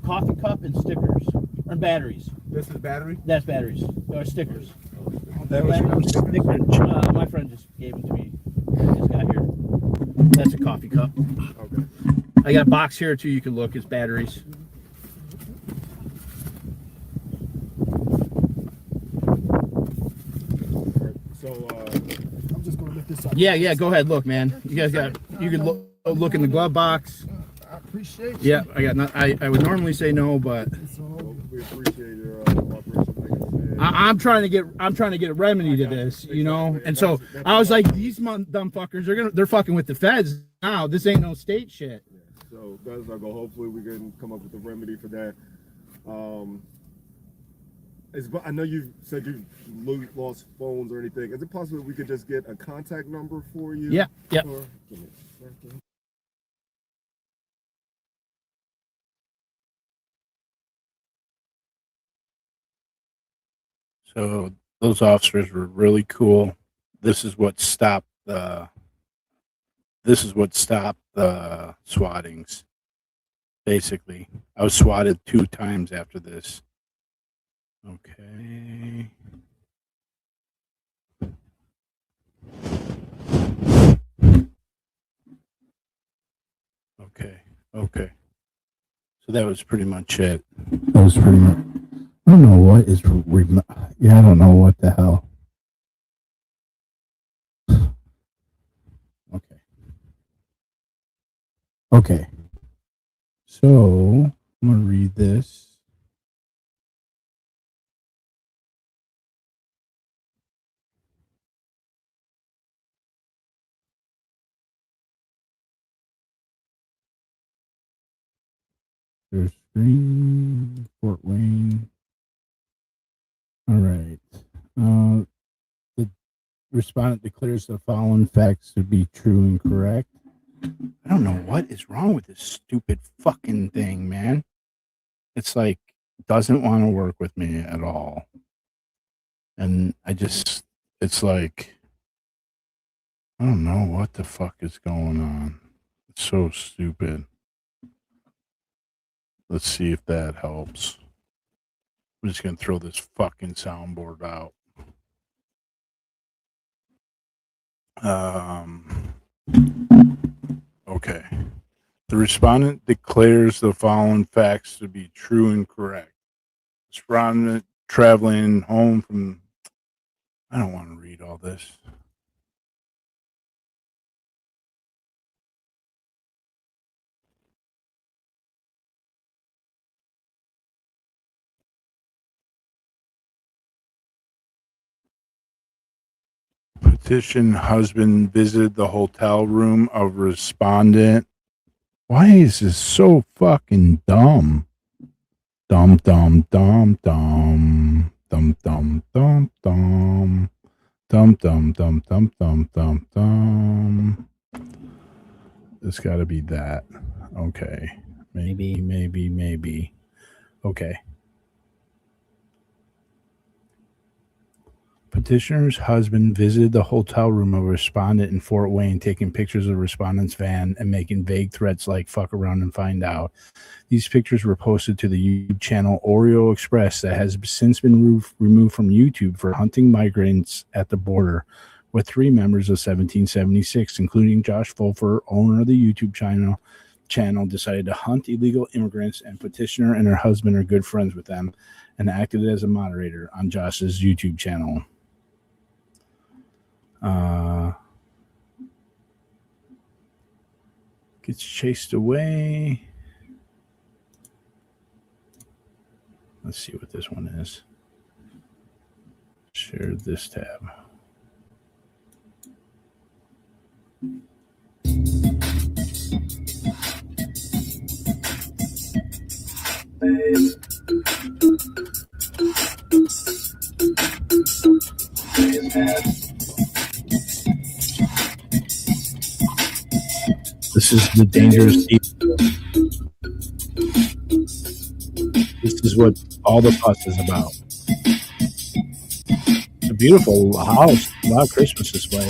Coffee cup and stickers. And batteries. This is battery? That's batteries. Or stickers. My friend just gave them to me. I just got here. That's a coffee cup. Okay. I got a box here too. You can look. It's batteries. So I'm just gonna lift this up. Yeah. Go ahead. Look, man. You guys got. You can look in the glove box. I appreciate you. Yeah, I got. I would normally say no, but we appreciate your I'm trying to get a remedy to this, you know. And so I was like, these dumb fuckers, they're fucking with the feds now. This ain't no state shit. So that's our goal. Hopefully we can come up with a remedy for that. I know you said you lost phones or anything. Is it possible we could just get a contact number for you? Yeah. Yeah. So those officers were really cool. This is what stopped the swattings. Basically, I was swatted 2 times after this. Okay. Okay. So that was pretty much it. I don't know what is. Yeah, I don't know what the hell. Okay. So I'm gonna read this. There's Green, Fort Wayne. All right. The respondent declares the following facts to be true and correct. I don't know what is wrong with this stupid fucking thing, man. It's like, doesn't want to work with me at all. And it's like, I don't know what the fuck is going on. It's so stupid. Let's see if that helps. I'm just going to throw this fucking soundboard out. Okay. The respondent declares the following facts to be true and correct. Respondent traveling home from... I don't want to read all this. Petition husband visited the hotel room of respondent. Why is this so fucking dumb? Dumb. Dumb. It's got to be that. Okay. Maybe. Okay. Petitioner's husband visited the hotel room of a respondent in Fort Wayne, taking pictures of the respondent's van and making vague threats like fuck around and find out. These pictures were posted to the YouTube channel Oreo Express that has since been removed from YouTube for hunting migrants at the border, with 3 members of 1776, including Josh Fulfer, owner of the YouTube channel, decided to hunt illegal immigrants, and petitioner and her husband are good friends with them and acted as a moderator on Josh's YouTube channel. Gets chased away. Let's see what this one is. Share this tab. This is the dangerous deep. This is what all the fuss is about. It's a beautiful house. A lot of Christmas display.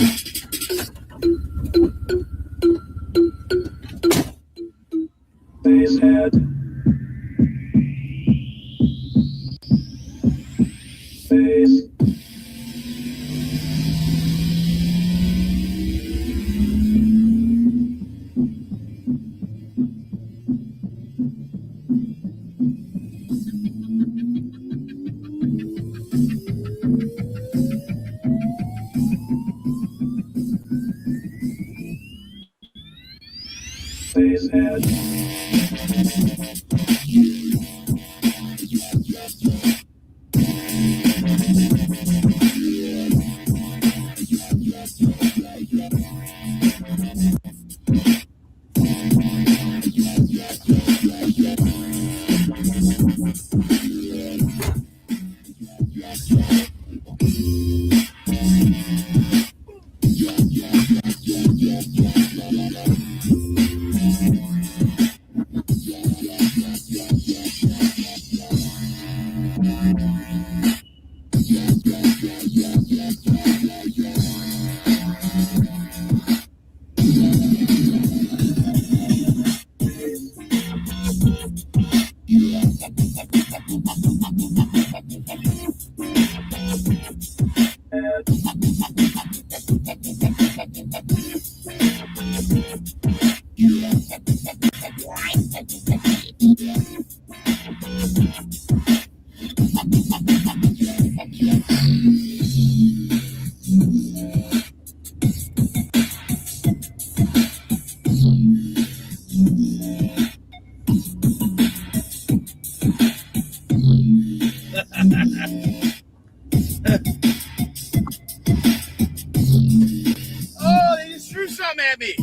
Oh, they just threw something at me.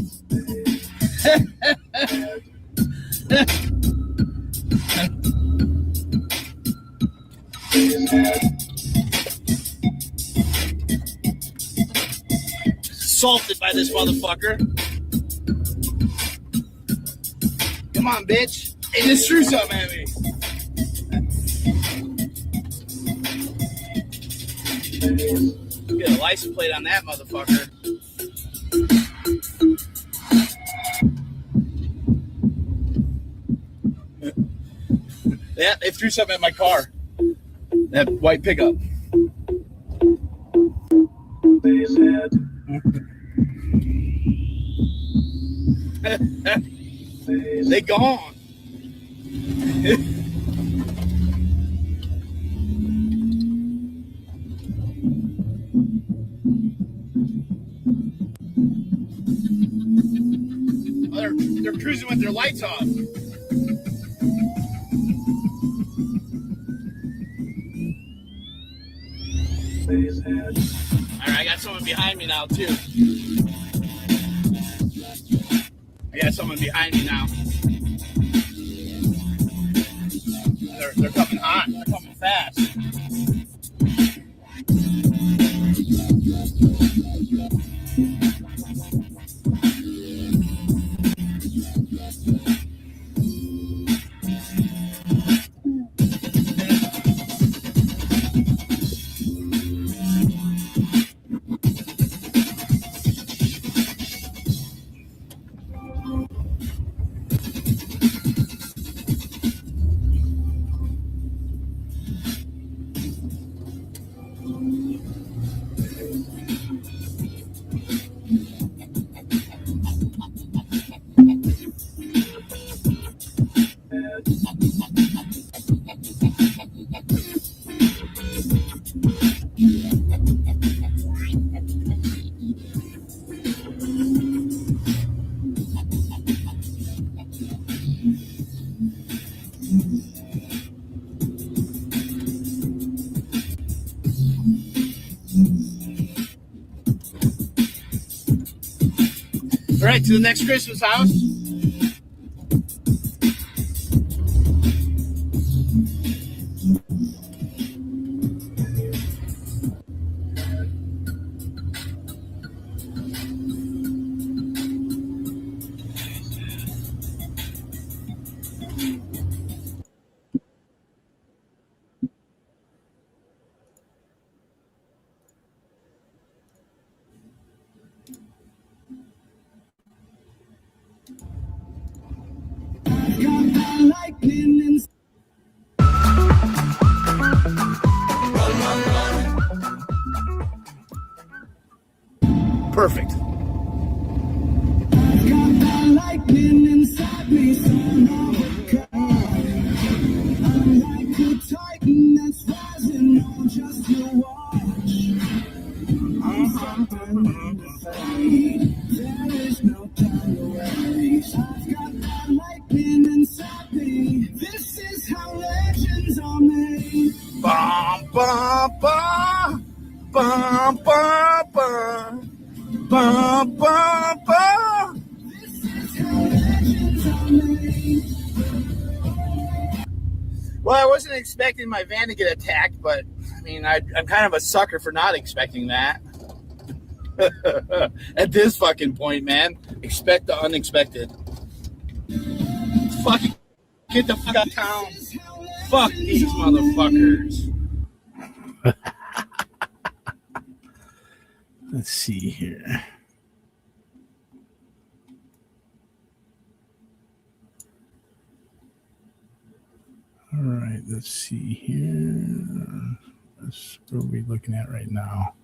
Assaulted by this motherfucker. Come on, bitch. They just threw something at me. Get a license plate on that motherfucker. Yeah, they threw something at my car. That white pickup. They gone. They're cruising with their lights off. Alright, I got someone behind me now, too. I got someone behind me now. They're coming hot. They're coming fast. All right, to the next Christmas house. Perfect. Bum, bum, bum, bum, bum, bum. Bum, bum, bum. Well, I wasn't expecting my van to get attacked, but I mean, I'm kind of a sucker for not expecting that. At this fucking point, man, expect the unexpected. Fucking get the fuck out of town. Fuck these motherfuckers. Let's see here. All right, let's see here. What are we looking at right now?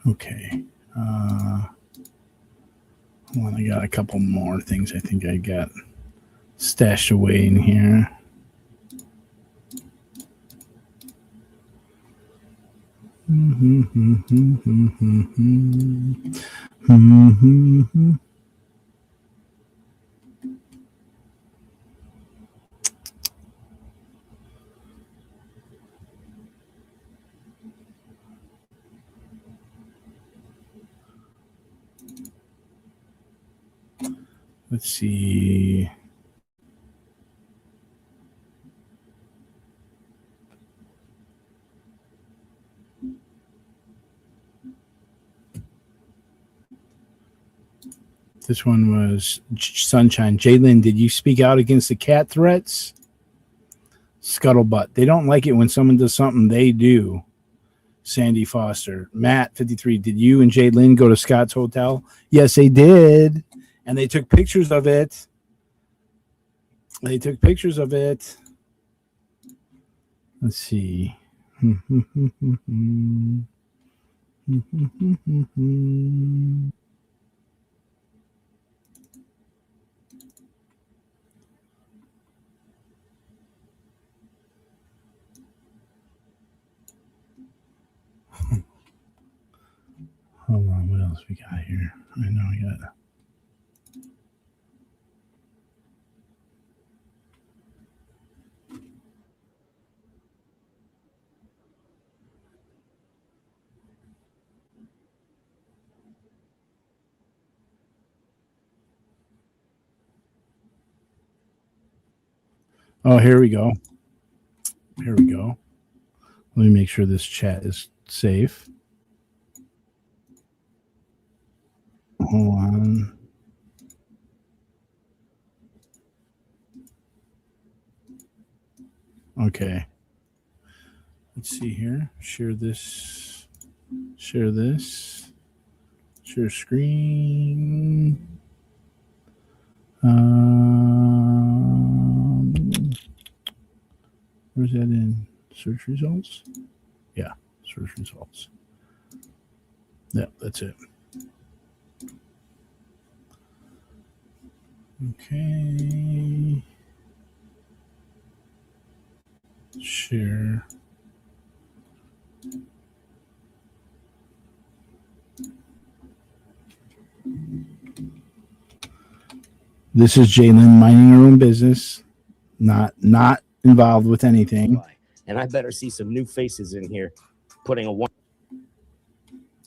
Okay. Hold on, I got a couple more things I think I got stashed away in here. Let's see. This one was Sunshine. Jalen, did you speak out against the cat threats? Scuttlebutt. They don't like it when someone does something they do. Sandy Foster. Matt, 53. Did you and Jalen go to Scott's hotel? Yes, they did. And they took pictures of it. Let's see. Hold on, what else we got here? I know I got. Oh, here we go. Let me make sure this chat is safe. Hold on. Okay. Let's see here. Share this. Share screen. Where's that in? Search results? Yeah, search results. Yeah, that's it. Okay. Share. This is Jalen minding her own business, not involved with anything. And I better see some new faces in here putting a one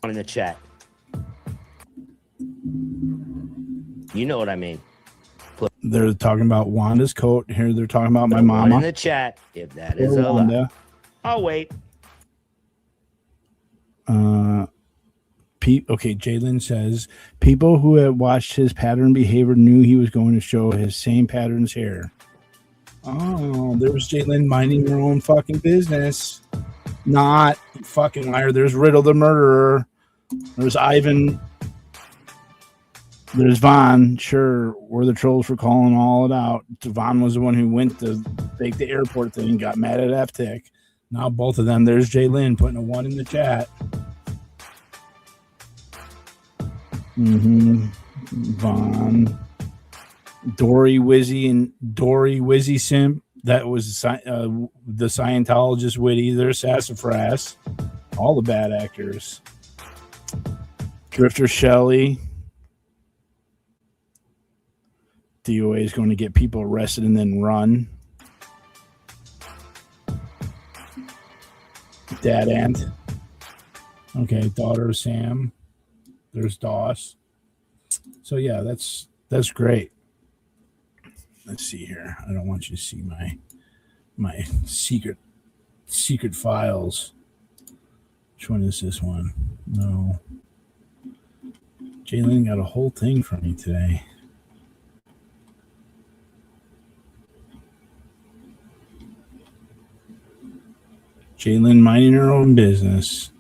in the chat. You know what I mean. They're talking about Wanda's coat. Here they're talking about my mama. One in the chat, if that is a Wanda. I'll wait. Okay, Jalen says people who had watched his pattern behavior knew he was going to show his same patterns here. Oh, there's Jalen minding her own fucking business. Not fucking liar. There's Riddle the murderer. There's Ivan. There's Vaughn. Sure, we're the trolls for calling all it out. Vaughn was the one who went to fake the airport thing and got mad at F-Tick. Now both of them. There's Jalen putting a 1 in the chat. Vaughn. Dory Wizzy Simp. That was the Scientologist Witty. There's Sassafras. All the bad actors. Drifter Shelley. DOA is going to get people arrested and then run. Dad Ant. Okay, daughter of Sam. There's DOS. So yeah, that's great. Let's see here. I don't want you to see my secret files. Which one is this one? No. Jalen got a whole thing from me today. Jalen minding her own business.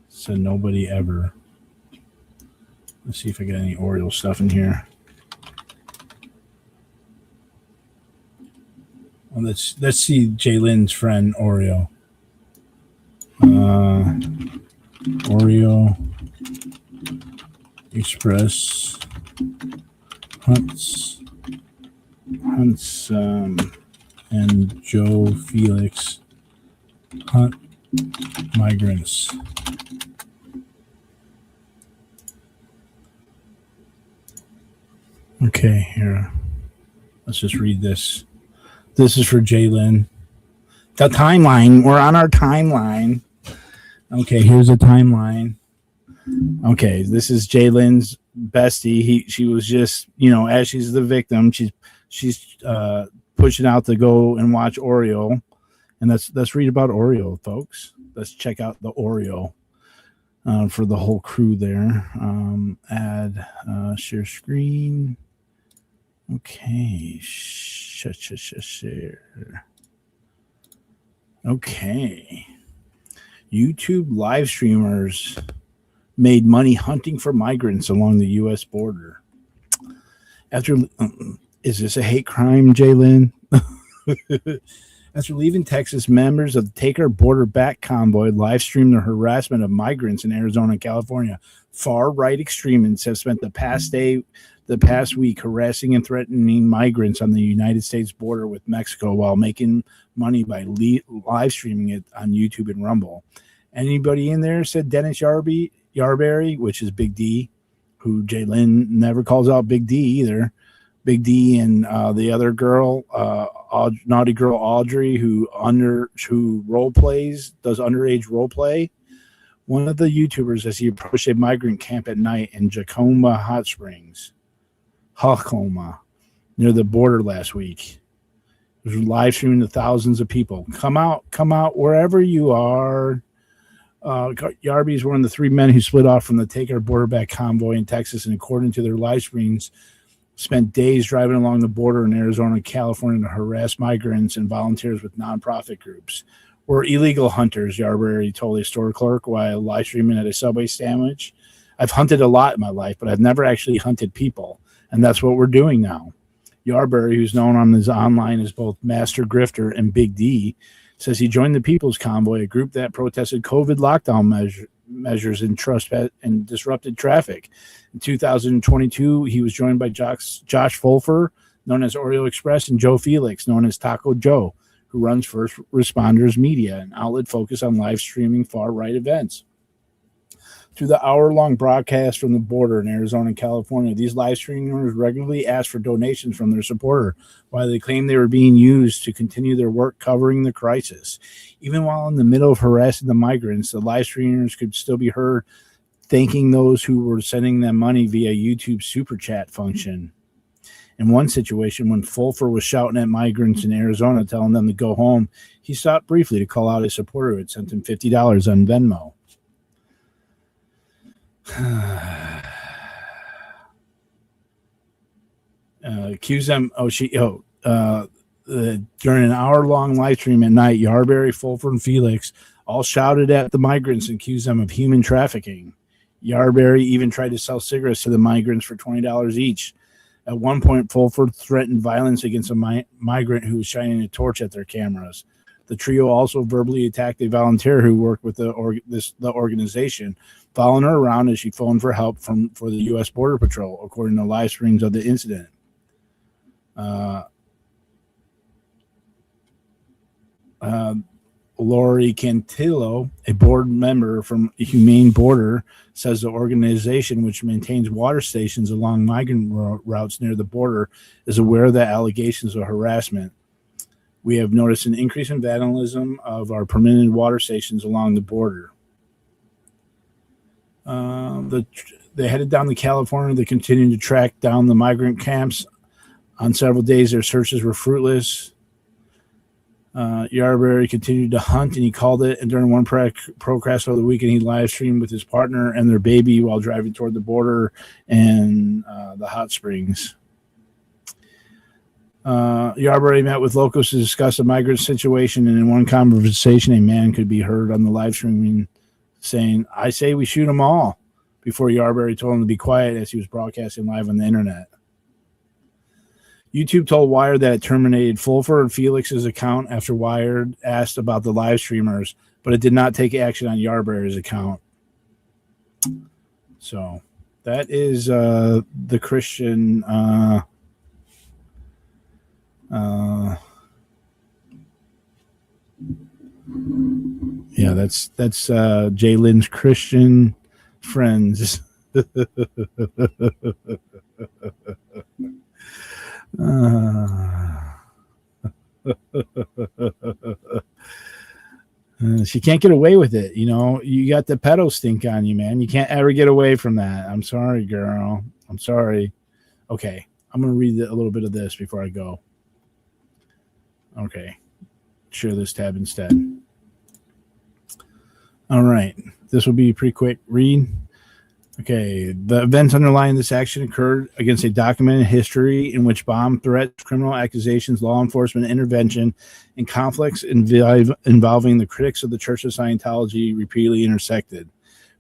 Said nobody ever. Let's see if I got any Oreo stuff in here. Well, let's see Jalen's friend Oreo. Oreo Express Hunts and Joe Felix hunt migrants. Okay, here. Let's just read this. This is for Jalen. The timeline. We're on our timeline. Okay, here's a timeline. Okay, this is Jalen's bestie. She was just, as she's the victim, she's pushing out to go and watch Oreo. And let's read about Oreo, folks. Let's check out the Oreo for the whole crew there. Add share screen. Okay, share. Okay. YouTube live streamers made money hunting for migrants along the U.S. border. Is this a hate crime, Jalen? After leaving Texas, members of the Take Our Border Back convoy live streamed the harassment of migrants in Arizona and California. Far-right extremists have spent the past week harassing and threatening migrants on the United States border with Mexico while making money by live streaming it on YouTube and Rumble. Anybody in there? Said Dennis Yarberry, which is Big D, who Jalen never calls out Big D either. Big D and the other girl, naughty girl Audrey, who role plays, does underage role play. One of the YouTubers as he approached a migrant camp at night in Jacoma Hot Springs, near the border last week. It was live streaming to thousands of people. Come out wherever you are. Yarby is one of the three men who split off from the Take Our Border Back convoy in Texas, and according to their live streams, spent days driving along the border in Arizona and California to harass migrants and volunteers with nonprofit groups. We're illegal hunters, Yarberry told a store clerk while live streaming at a Subway sandwich. I've hunted a lot in my life, but I've never actually hunted people, and that's what we're doing now. Yarberry, who's known on his online as both Master Grifter and Big D, says he joined the People's Convoy, a group that protested COVID lockdown measures and disrupted traffic. In 2022, he was joined by Josh Fulfer, known as Oreo Express, and Joe Felix, known as Taco Joe, who runs First Responders Media, an outlet focused on live streaming far-right events. Through the hour-long broadcast from the border in Arizona and California, these live streamers regularly asked for donations from their supporter, while they claimed they were being used to continue their work covering the crisis. Even while in the middle of harassing the migrants, the live streamers could still be heard thanking those who were sending them money via YouTube super chat function. In one situation, when Fulfer was shouting at migrants in Arizona, telling them to go home, he stopped briefly to call out a supporter who had sent him $50 on Venmo. Accuse them. During an hour-long live stream at night, Yarberry, Fulfer, and Felix all shouted at the migrants and accused them of human trafficking. Yarberry even tried to sell cigarettes to the migrants for $20 each. At one point, Fulford threatened violence against a migrant who was shining a torch at their cameras. The trio also verbally attacked a volunteer who worked with the organization, following her around as she phoned for help for the U.S. Border Patrol, according to live streams of the incident. Lori Cantillo, a board member from Humane Border, says the organization, which maintains water stations along migrant routes near the border, is aware of the allegations of harassment. We have noticed an increase in vandalism of our permitted water stations along the border. They headed down to California. They continued to track down the migrant camps. On several days, their searches were fruitless. Yarberry continued to hunt, and he called it. And during one procrast over the weekend, he live streamed with his partner and their baby while driving toward the border and the hot springs. Yarberry met with locals to discuss the migrant situation, and in one conversation, a man could be heard on the live streaming saying, "I say we shoot them all," before Yarberry told him to be quiet as he was broadcasting live on the internet. YouTube told Wired that it terminated Fulfer and Felix's account after Wired asked about the live streamers, but it did not take action on Yarberry's account. So that is the Christian yeah, that's Jalen's Christian friends. She can't get away with it. You know, you got the pedo stink on you, man. You can't ever get away from that. I'm sorry, girl. I'm sorry. Okay. I'm going to read a little bit of this before I go. Okay. Share this tab instead. All right. This will be a pretty quick read. Okay, the events underlying this action occurred against a documented history in which bomb threats, criminal accusations, law enforcement intervention, and conflicts involving the critics of the Church of Scientology repeatedly intersected.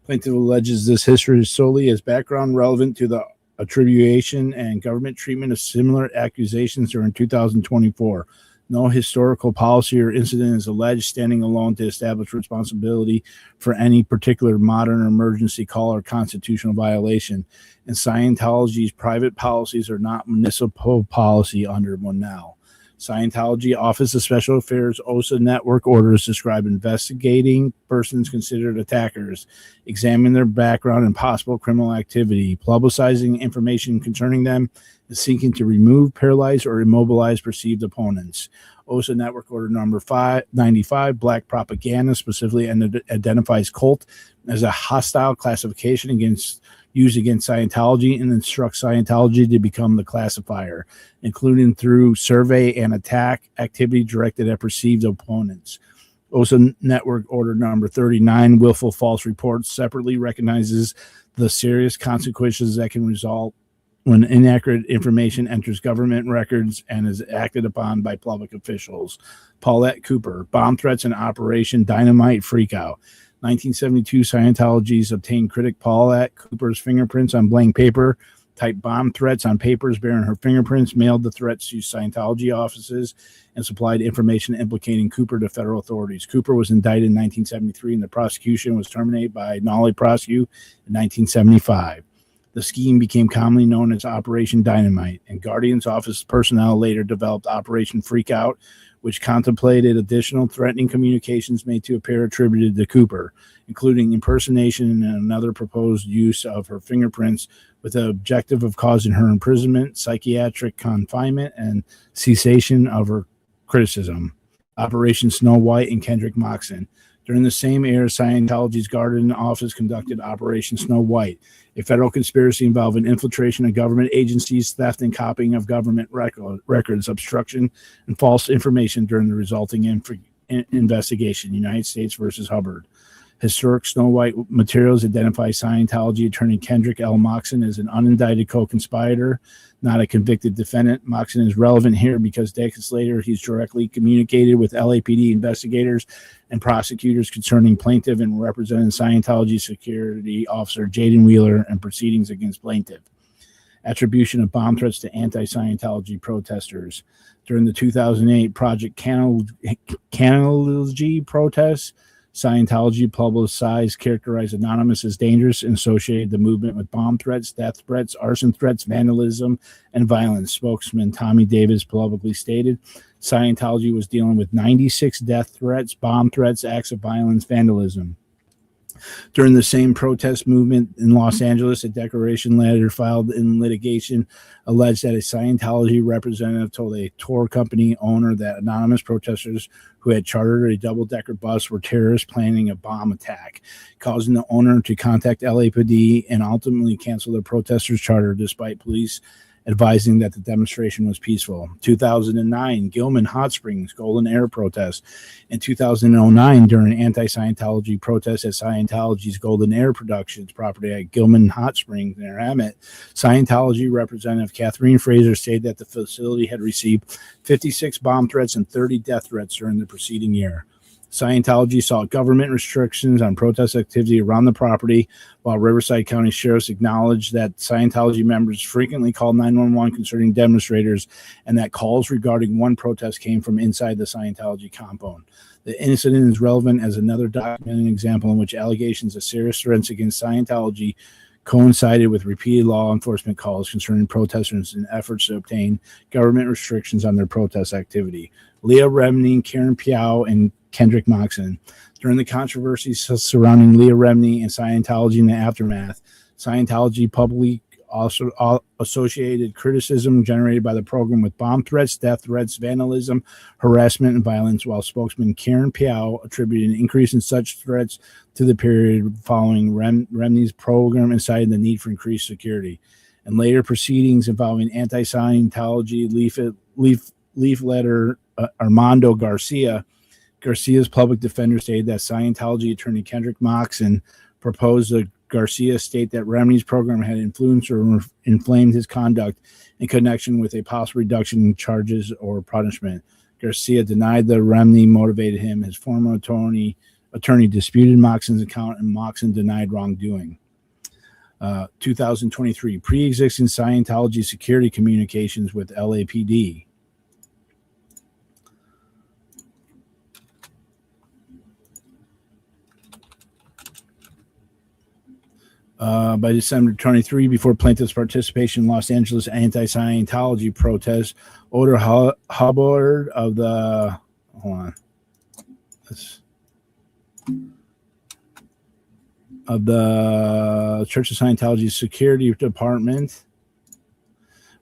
Plaintiff alleges this history is solely as background relevant to the attribution and government treatment of similar accusations during 2024. No historical policy or incident is alleged standing alone to establish responsibility for any particular modern or emergency call or constitutional violation. And Scientology's private policies are not municipal policy under Monell. Scientology Office of Special Affairs OSA network orders describe investigating persons considered attackers, examine their background and possible criminal activity, publicizing information concerning them, and seeking to remove, paralyze, or immobilize perceived opponents. OSA network order number 595, black propaganda, specifically identifies cult as a hostile classification used against Scientology and instructs Scientology to become the classifier, including through survey and attack activity directed at perceived opponents. OSA network order number 39, willful false reports, separately recognizes the serious consequences that can result when inaccurate information enters government records and is acted upon by public officials. Paulette Cooper, bomb threats and Operation Dynamite Freakout. 1972, Scientology's obtained critic Paulette Cooper's fingerprints on blank paper, typed bomb threats on papers bearing her fingerprints, mailed the threats to Scientology offices, and supplied information implicating Cooper to federal authorities. Cooper was indicted in 1973, and the prosecution was terminated by nolle prosequi in 1975. The scheme became commonly known as Operation Dynamite, and Guardian's office personnel later developed Operation Freakout, which contemplated additional threatening communications made to appear attributed to Cooper, including impersonation and another proposed use of her fingerprints with the objective of causing her imprisonment, psychiatric confinement, and cessation of her criticism. Operation Snow White and Kendrick Moxon. During the same era, Scientology's Guardian office conducted Operation Snow White, a federal conspiracy involving infiltration of government agencies, theft and copying of government records, obstruction, and false information during the resulting investigation, United States versus Hubbard. Historic Snow White materials identify Scientology attorney Kendrick L. Moxon as an unindicted co-conspirator, not a convicted defendant. Moxon is relevant here because decades later, he's directly communicated with LAPD investigators and prosecutors concerning plaintiff and representing Scientology security officer Jaden Wheeler and proceedings against plaintiff. Attribution of bomb threats to anti-Scientology protesters. During the 2008 Project Canalgy protests, Scientology publicized, characterized Anonymous as dangerous, and associated the movement with bomb threats, death threats, arson threats, vandalism, and violence. Spokesman Tommy Davis publicly stated Scientology was dealing with 96 death threats, bomb threats, acts of violence, vandalism. During the same protest movement in Los Angeles, a declaration letter filed in litigation alleged that a Scientology representative told a tour company owner that anonymous protesters who had chartered a double-decker bus were terrorists planning a bomb attack, causing the owner to contact LAPD and ultimately cancel the protesters' charter despite police advising that the demonstration was peaceful. 2009, Gilman Hot Springs Golden Air protest. In 2009, during anti-Scientology protests at Scientology's Golden Air Productions property at Gilman Hot Springs near Emmett, Scientology representative Catherine Fraser stated that the facility had received 56 bomb threats and 30 death threats during the preceding year. Scientology sought government restrictions on protest activity around the property, while Riverside County sheriffs acknowledged that Scientology members frequently called 911 concerning demonstrators and that calls regarding one protest came from inside the Scientology compound. The incident is relevant as another documented example in which allegations of serious threats against Scientology coincided with repeated law enforcement calls concerning protesters and efforts to obtain government restrictions on their protest activity. Leah Remini, Karen Piao, and Kendrick Moxon. During the controversies surrounding Leah Remini and Scientology in the aftermath, Scientology publicly also associated criticism generated by the program with bomb threats, death threats, vandalism, harassment, and violence, while spokesman Karen Piao attributed an increase in such threats to the period following Remini's program and cited the need for increased security. In later proceedings involving anti-Scientology leafletter Armando Garcia's public defender stated that Scientology attorney Kendrick Moxon proposed that Garcia state that Remini's program had influenced or inflamed his conduct in connection with a possible reduction in charges or punishment. Garcia denied that Remini motivated him. His former attorney disputed Moxon's account, and Moxon denied wrongdoing. 2023, pre-existing Scientology security communications with LAPD. By December 23, before plaintiff's participation in Los Angeles anti-Scientology protests, Oda Hubbard of the Church of Scientology Security Department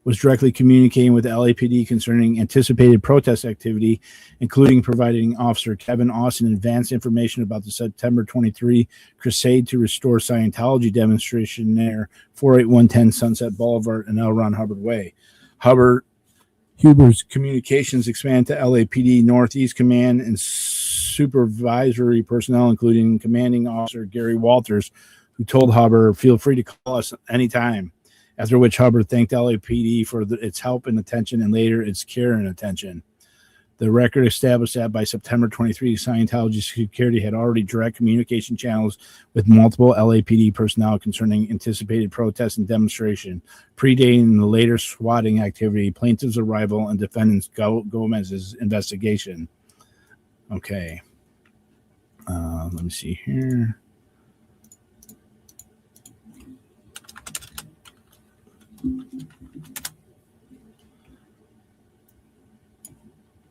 was directly communicating with the LAPD concerning anticipated protest activity, including providing Officer Kevin Austin advance information about the September 23 crusade to restore Scientology demonstration near 48110 Sunset Boulevard and L. Ron Hubbard Way. Huber's communications expanded to LAPD Northeast Command and supervisory personnel, including Commanding Officer Gary Walters, who told Hubbard, "Feel free to call us anytime." After which Hubbard thanked LAPD for its help and attention and later its care and attention. The record established that by September 23, Scientology Security had already direct communication channels with multiple LAPD personnel concerning anticipated protests and demonstration, predating the later swatting activity, plaintiff's arrival, and defendant Gomez's investigation. Okay. Let me see here.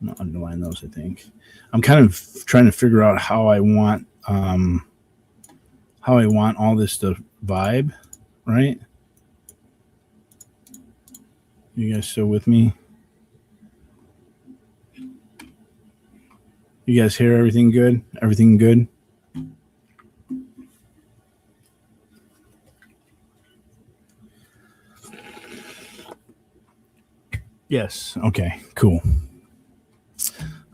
I'm gonna underline those. I think I'm kind of trying to figure out how I want all this to vibe, right? You guys still with me? You guys hear everything good? Everything good? Yes. Okay, cool.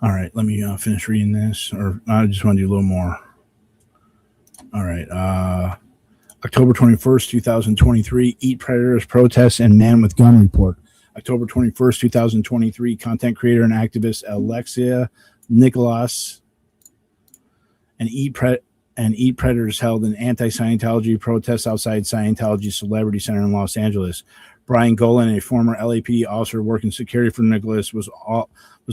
All right, let me finish reading this, or I just want to do a little more. All right. October 21st, 2023, Eat Predators Protests and Man with Gun Report. October 21st, 2023, content creator and activist Alexia Nicholas and Eat Predators held an anti-Scientology protest outside Scientology Celebrity Center in Los Angeles. Brian Golan, a former LAPD officer working security for Nicholas, was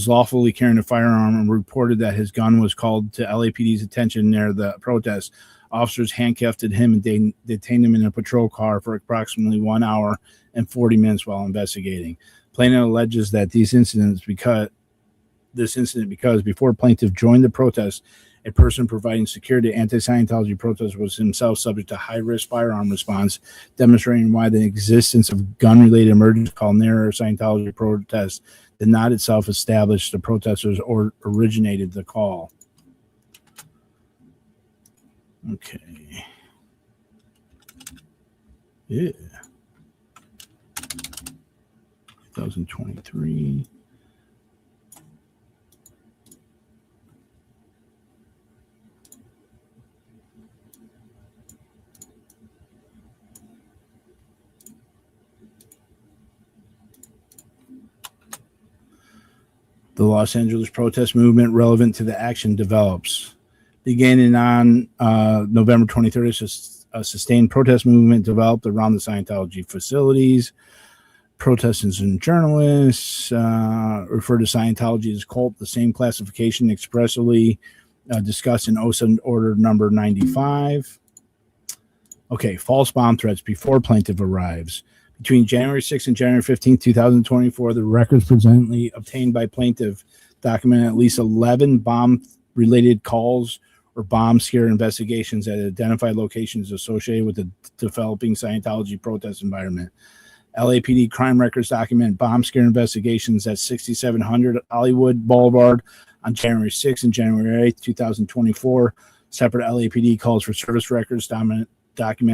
lawfully carrying a firearm and reported that his gun was called to LAPD's attention near the protest. Officers handcuffed him and detained him in a patrol car for approximately 1 hour and 40 minutes while investigating. Plaintiff alleges that these incidents this incident because before plaintiff joined the protest, a person providing security to anti-Scientology protesters was himself subject to high-risk firearm response, demonstrating why the existence of gun-related emergency call near Scientology protests did not itself establish the protesters or originated the call. Okay. Yeah. 2023. The Los Angeles protest movement relevant to the action develops. Beginning on November 23rd, a sustained protest movement developed around the Scientology facilities. Protesters and journalists refer to Scientology as cult, the same classification expressly discussed in OSA Order number 95. Okay, false bomb threats before plaintiff arrives. Between January 6th and January 15th, 2024, the records presently obtained by plaintiff document at least 11 bomb-related calls or bomb scare investigations at identified locations associated with the developing Scientology protest environment. LAPD crime records document bomb scare investigations at 6700 Hollywood Boulevard on January 6th and January 8th, 2024. Separate LAPD calls for service records document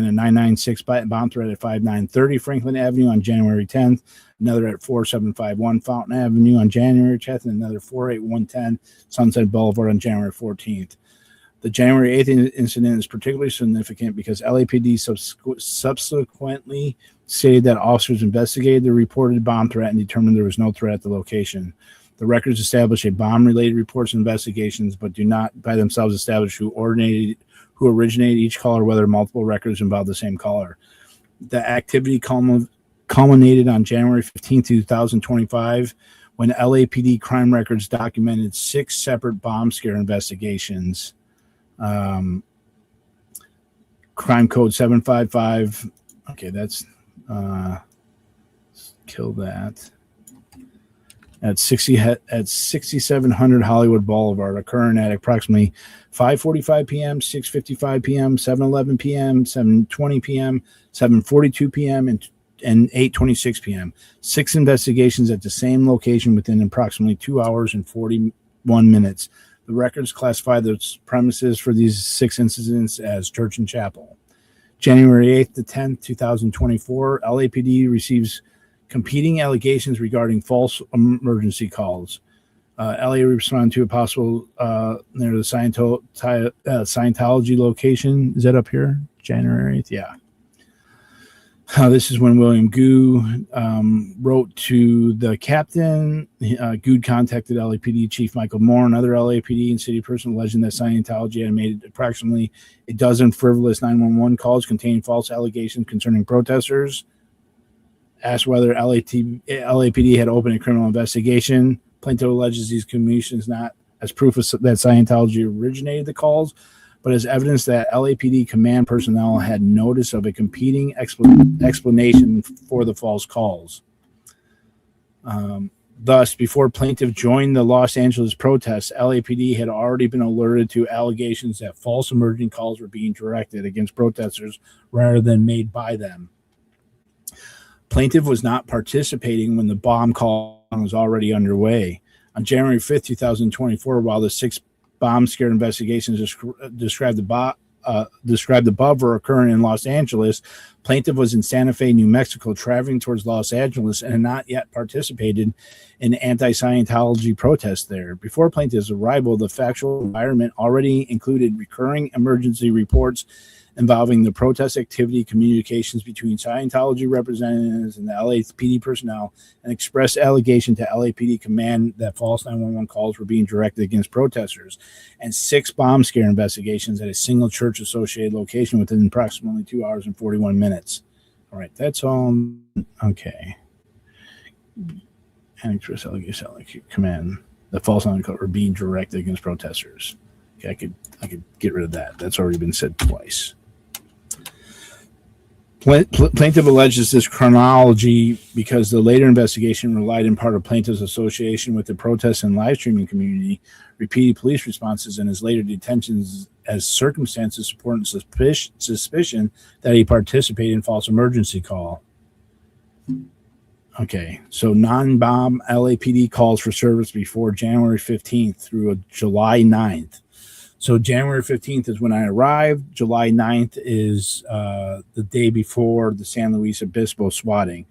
a 996 bomb threat at 5930 Franklin Avenue on January 10th, another at 4751 Fountain Avenue on January 10th, and another 48110 Sunset Boulevard on January 14th. The January 8th incident is particularly significant because LAPD subsequently stated that officers investigated the reported bomb threat and determined there was no threat at the location. The records establish a bomb-related reports and investigations, but do not by themselves establish who originated each call or whether multiple records involve the same caller. The activity culminated on January 15, 2025, when LAPD crime records documented 6 separate bomb scare investigations. Crime code 755. Okay, that's kill that. At 6700 Hollywood Boulevard, occurring at approximately 5:45 p.m., 6:55 p.m., 7:11 p.m., 7:20 p.m., 7:42 p.m., and 8:26 p.m. 6 investigations at the same location within approximately 2 hours and 41 minutes. The records classify the premises for these 6 incidents as church and chapel. January 8th to 10th, 2024, LAPD receives competing allegations regarding false emergency calls. LA responded to a possible near the Scientology location. Is that up here? January 8th? Yeah. This is when William Gu wrote to the captain. Gu contacted LAPD Chief Michael Moore, another LAPD and city person, alleging that Scientology had made approximately a dozen frivolous 911 calls containing false allegations concerning protesters. Asked whether LAPD had opened a criminal investigation. Plaintiff alleges these communications not as proof that Scientology originated the calls, but as evidence that LAPD command personnel had notice of a competing explanation for the false calls. Thus, before plaintiff joined the Los Angeles protests, LAPD had already been alerted to allegations that false emerging calls were being directed against protesters rather than made by them. Plaintiff was not participating when the bomb call was already underway. On January 5th, 2024, while the 6 bomb scare investigations described above were occurring in Los Angeles, plaintiff was in Santa Fe, New Mexico, traveling towards Los Angeles and had not yet participated in anti-Scientology protests there. Before plaintiff's arrival, the factual environment already included recurring emergency reports involving the protest activity, communications between Scientology representatives and the LAPD personnel, and expressed allegation to LAPD command that false 911 calls were being directed against protesters, and 6 bomb scare investigations at a single church-associated location within approximately 2 hours and 41 minutes. All right, that's all. Okay. And express allegation command that false 911 calls were being directed against protesters. Okay, I could get rid of that. That's already been said twice. Plaintiff alleges this chronology because the later investigation relied in part on plaintiff's association with the protest and live streaming community, repeated police responses, and his later detentions as circumstances supporting suspicion that he participated in false emergency call. Okay, so non-bomb LAPD calls for service before January 15th through July 9th. So January 15th is when I arrived. July 9th is the day before the San Luis Obispo swatting.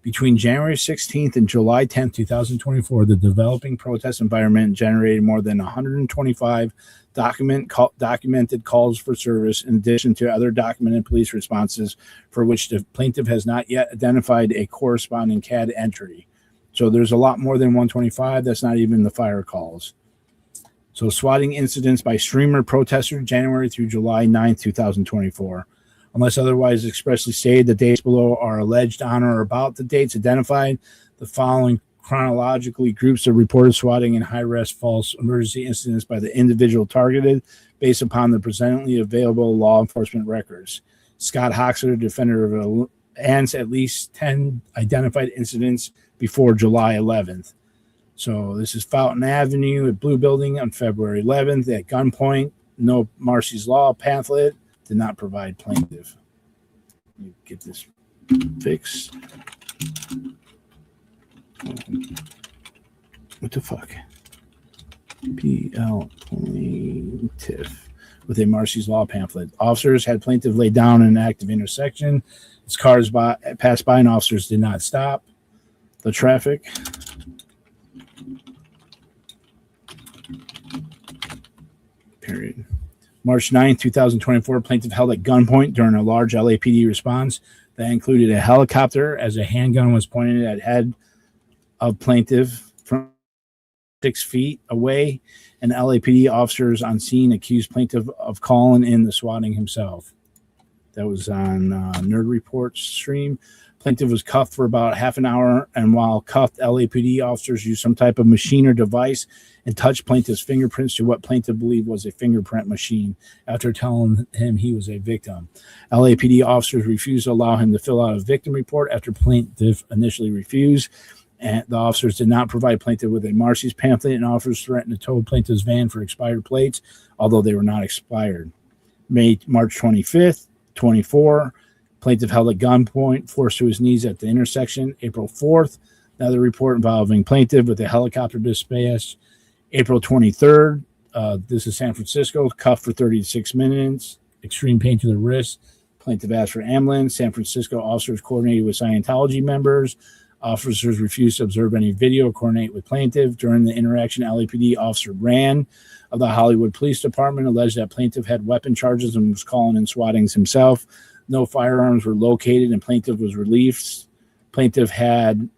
Between January 16th and July 10th, 2024, the developing protest environment generated more than 125 documented calls for service, in addition to other documented police responses for which the plaintiff has not yet identified a corresponding CAD entry. So there's a lot more than 125. That's not even the fire calls. So swatting incidents by streamer protesters January through July 9th, 2024. Unless otherwise expressly stated, the dates below are alleged on or about the dates identified. The following chronologically groups of reported swatting and high-risk false emergency incidents by the individual targeted based upon the presently available law enforcement records. Scott Hoxler, defender of ANS, at least 10 identified incidents before July 11th. So this is Fountain Avenue at Blue Building on February 11th at gunpoint. No Marcy's Law pamphlet. Did not provide plaintiff. Let me get this fixed. What the fuck? PL plaintiff with a Marcy's Law pamphlet. Officers had plaintiff laid down in an active intersection. His cars passed by and officers did not stop the traffic. Period. March 9th, 2024, plaintiff held at gunpoint during a large LAPD response that included a helicopter as a handgun was pointed at head of plaintiff from 6 feet away, and LAPD officers on scene accused plaintiff of calling in the swatting himself. That was on Nerd Report's stream. Plaintiff was cuffed for about half an hour, and while cuffed, LAPD officers used some type of machine or device and touched plaintiff's fingerprints to what plaintiff believed was a fingerprint machine after telling him he was a victim. LAPD officers refused to allow him to fill out a victim report after plaintiff initially refused, and the officers did not provide plaintiff with a Marcy's pamphlet, and officers threatened to tow plaintiff's van for expired plates, although they were not expired. March 25th, 24, plaintiff held at gunpoint, forced to his knees at the intersection. April 4th, another report involving plaintiff with a helicopter dispatch. April 23rd, this is San Francisco, cuffed for 36 minutes, extreme pain to the wrist. Plaintiff asked for ambulance. San Francisco officers coordinated with Scientology members. Officers refused to observe any video or coordinate with plaintiff. During the interaction, LAPD officer Rand of the Hollywood Police Department alleged that plaintiff had weapon charges and was calling in swattings himself. No firearms were located and plaintiff was released. Plaintiff had,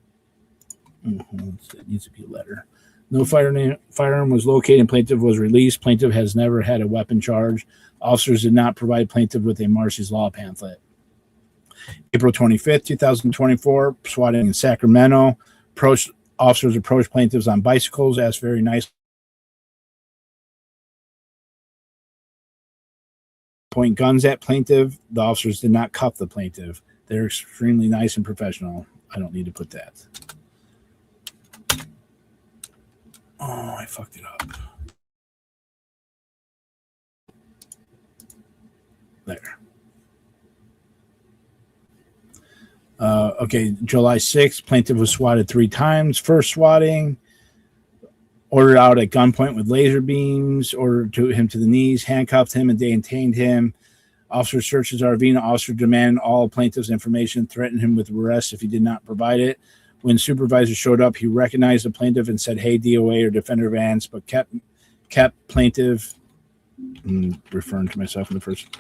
it needs to be a letter. No firearm was located and plaintiff was released. Plaintiff has never had a weapon charge. Officers did not provide plaintiff with a Marcy's Law pamphlet. April 25th, 2024, swatting in Sacramento. Officers approached plaintiffs on bicycles, asked very nice. Point guns at plaintiff. The officers did not cuff the plaintiff. They're extremely nice and professional. I don't need to put that. Oh, I fucked it up. There. Okay, July 6th, plaintiff was swatted 3 times. First swatting, ordered out at gunpoint with laser beams, ordered him to the knees, handcuffed him, and detained him. Officer searched his RV, and officer demanded all plaintiff's information, threatened him with arrest if he did not provide it. When supervisor showed up, he recognized the plaintiff and said, "Hey, DOA," or defender of ANS, but kept plaintiff, referring to myself in the first,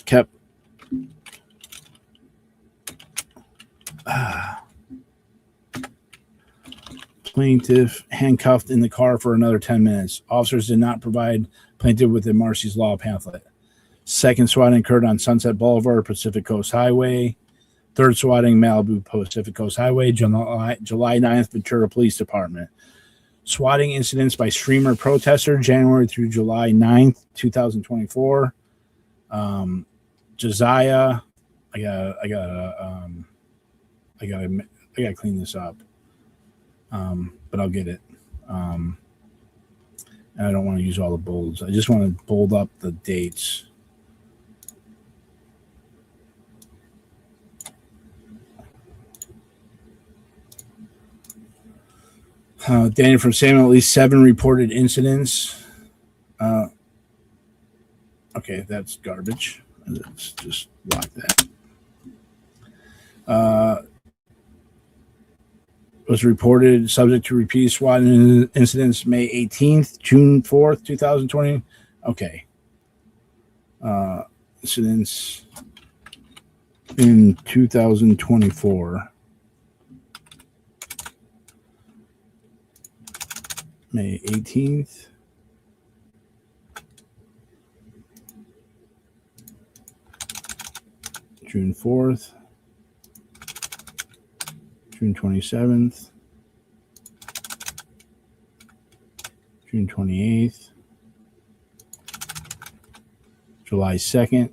kept plaintiff handcuffed in the car for another 10 minutes. Officers did not provide plaintiff with a Marcy's Law pamphlet. Second swatting occurred on Sunset Boulevard, Pacific Coast Highway. Third swatting, Malibu, Pacific Coast Highway, July 9th, Ventura Police Department. Swatting incidents by streamer protester, January through July 9th, 2024. Josiah, I gotta clean this up. But I'll get it. And I don't want to use all the bolds. I just want to bold up the dates. Daniel from Salem, at least 7 reported incidents. Okay, that's garbage. Let's just lock that. Was reported subject to repeat SWAT incidents May 18th, June 4th, 2020. Okay. Incidents in 2024. May 18th. June 4th. June 27th. June 28th. July 2nd.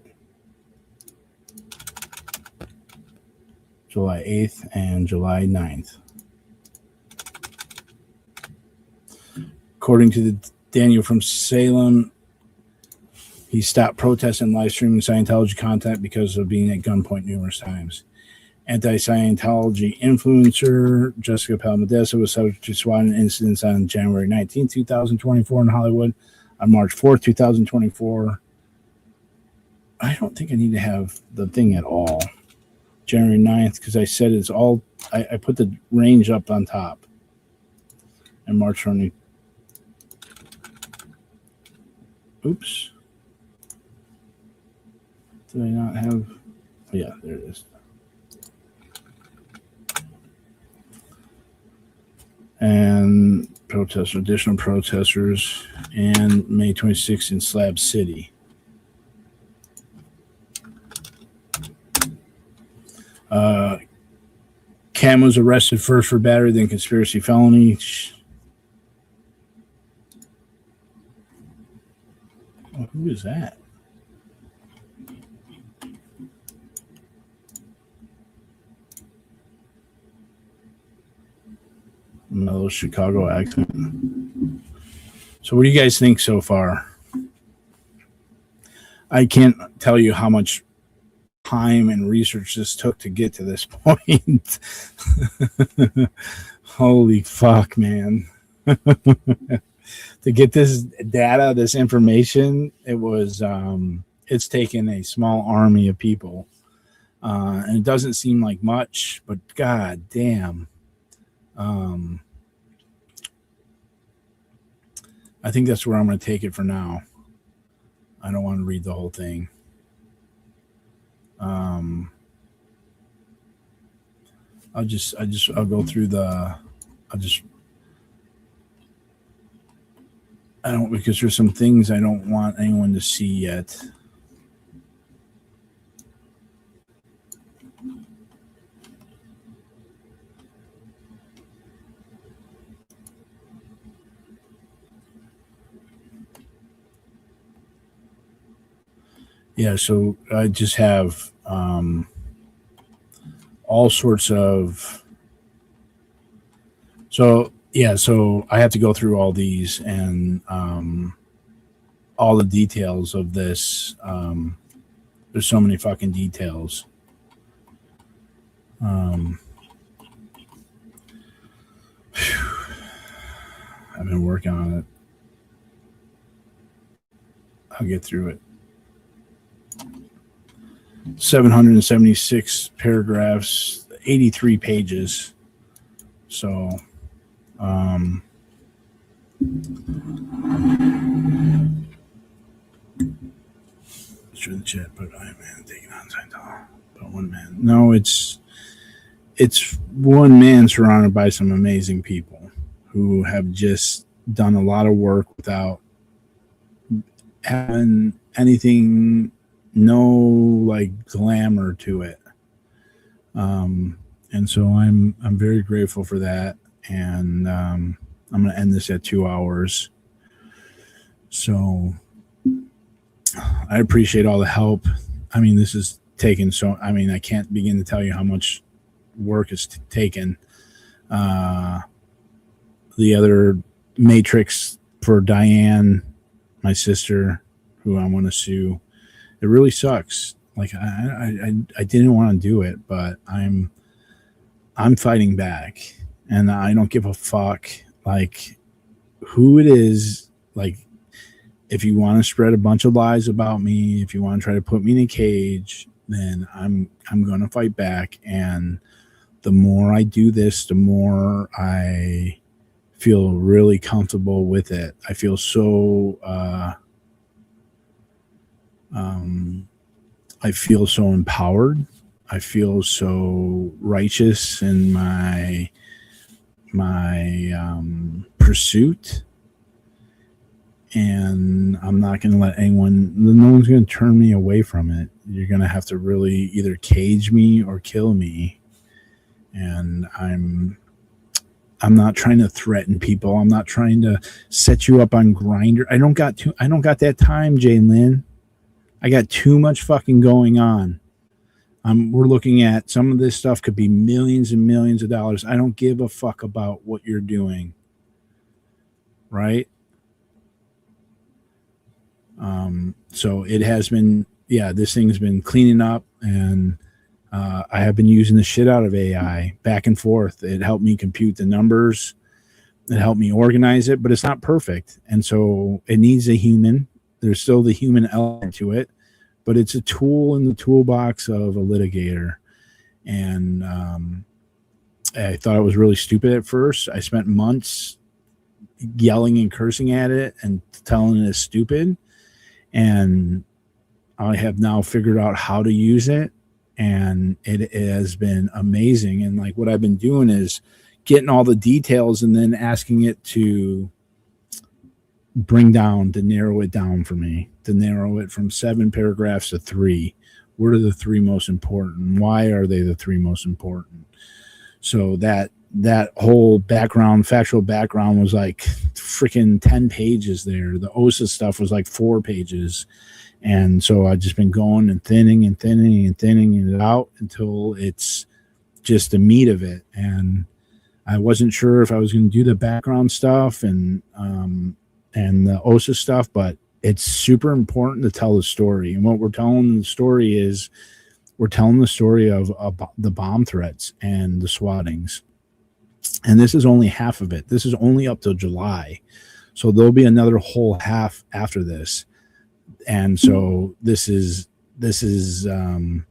July 8th and July 9th. According to the Daniel from Salem, he stopped protesting live streaming Scientology content because of being at gunpoint numerous times. Anti-Scientology influencer Jessica Palmadessa was subject to SWAT incidents on January 19, 2024 in Hollywood. On March 4th, 2024. I don't think I need to have the thing at all. January 9th, because I said it's all, I put the range up on top. And March 20. Oops. Did I not have? Oh, yeah, there it is. And additional protesters, and May 26th in Slab City. Cam was arrested first for battery, then conspiracy felony. Oh, who is that? Mellow Chicago accent. So what do you guys think so far? I can't tell you how much time and research this took to get to this point. Holy fuck, man. To get this data, this information, it was it's taken a small army of people. And it doesn't seem like much, but god damn. I think that's where I'm going to take it for now. I don't want to read the whole thing. I'll go through because there's some things I don't want anyone to see yet. Yeah, so I just have all sorts of. So I have to go through all these and all the details of this. There's so many fucking details. I've been working on it. I'll get through it. 776 paragraphs, 83 pages. So, through the chat, but I man taking on Scientology. But one man. No, it's one man surrounded by some amazing people who have just done a lot of work without having anything. No like glamour to it, and so I'm very grateful for that, and I'm going to end this at 2 hours. So I appreciate all the help I mean, this is taken so. I mean, I can't begin to tell you how much work is taken. The other matrix for Diane, my sister, who I want to sue. It really sucks. Like I didn't want to do it, but I'm fighting back, and I don't give a fuck like who it is. Like, if you want to spread a bunch of lies about me, if you want to try to put me in a cage, then I'm going to fight back. And the more I do this, the more I feel really comfortable with it. I feel so I feel so empowered. I feel so righteous in my pursuit, and I'm not going to let anyone. No one's going to turn me away from it. You're going to have to really either cage me or kill me, and I'm not trying to threaten people. I'm not trying to set you up on Grindr. I don't got that time, Jalen. I got too much fucking going on. We're looking at some of this stuff could be millions and millions of dollars. I don't give a fuck about what you're doing. Right? So it has been, this thing's been cleaning up, and I have been using the shit out of AI back and forth. It helped me compute the numbers. It helped me organize it, but it's not perfect. And so it needs a human. There's still the human element to it, but it's a tool in the toolbox of a litigator. And I thought it was really stupid at first. I spent months yelling and cursing at it and telling it it's stupid. And I have now figured out how to use it, and it has been amazing. And like what I've been doing is getting all the details and then asking it to narrow it down for me, to narrow it from 7 paragraphs to 3. What are the 3 most important? Why are they the 3 most important? So that whole factual background was like freaking 10 pages there. The OSA stuff was like 4 pages. And so I've just been going and thinning it out until it's just the meat of it. And I wasn't sure if I was going to do the background stuff and the OSA stuff, but it's super important to tell the story. And what we're telling the story is we're telling the story of the bomb threats and the swattings. And this is only half of it. This is only up till July. So there'll be another whole half after this. And so this is it's going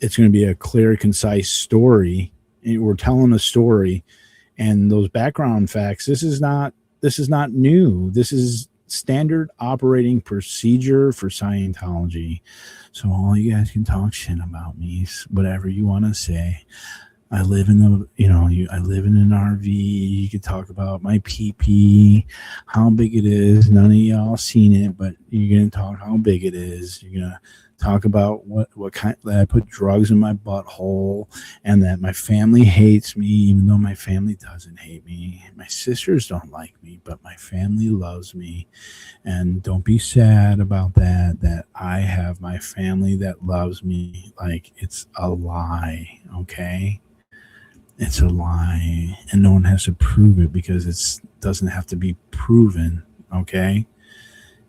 to be a clear, concise story. And we're telling a story, and those background facts, this is not new. This is standard operating procedure for Scientology. So all you guys can talk shit about me, whatever you want to say. I live in I live in an RV. You could talk about my pee-pee, how big it is. None of y'all seen it, but you're going to talk how big it is. You're going to talk about what kind, that I put drugs in my butthole, and that my family hates me, even though my family doesn't hate me. My sisters don't like me, but my family loves me. And don't be sad about that I have my family that loves me. Like, it's a lie, okay? It's a lie, and no one has to prove it because it doesn't have to be proven, okay?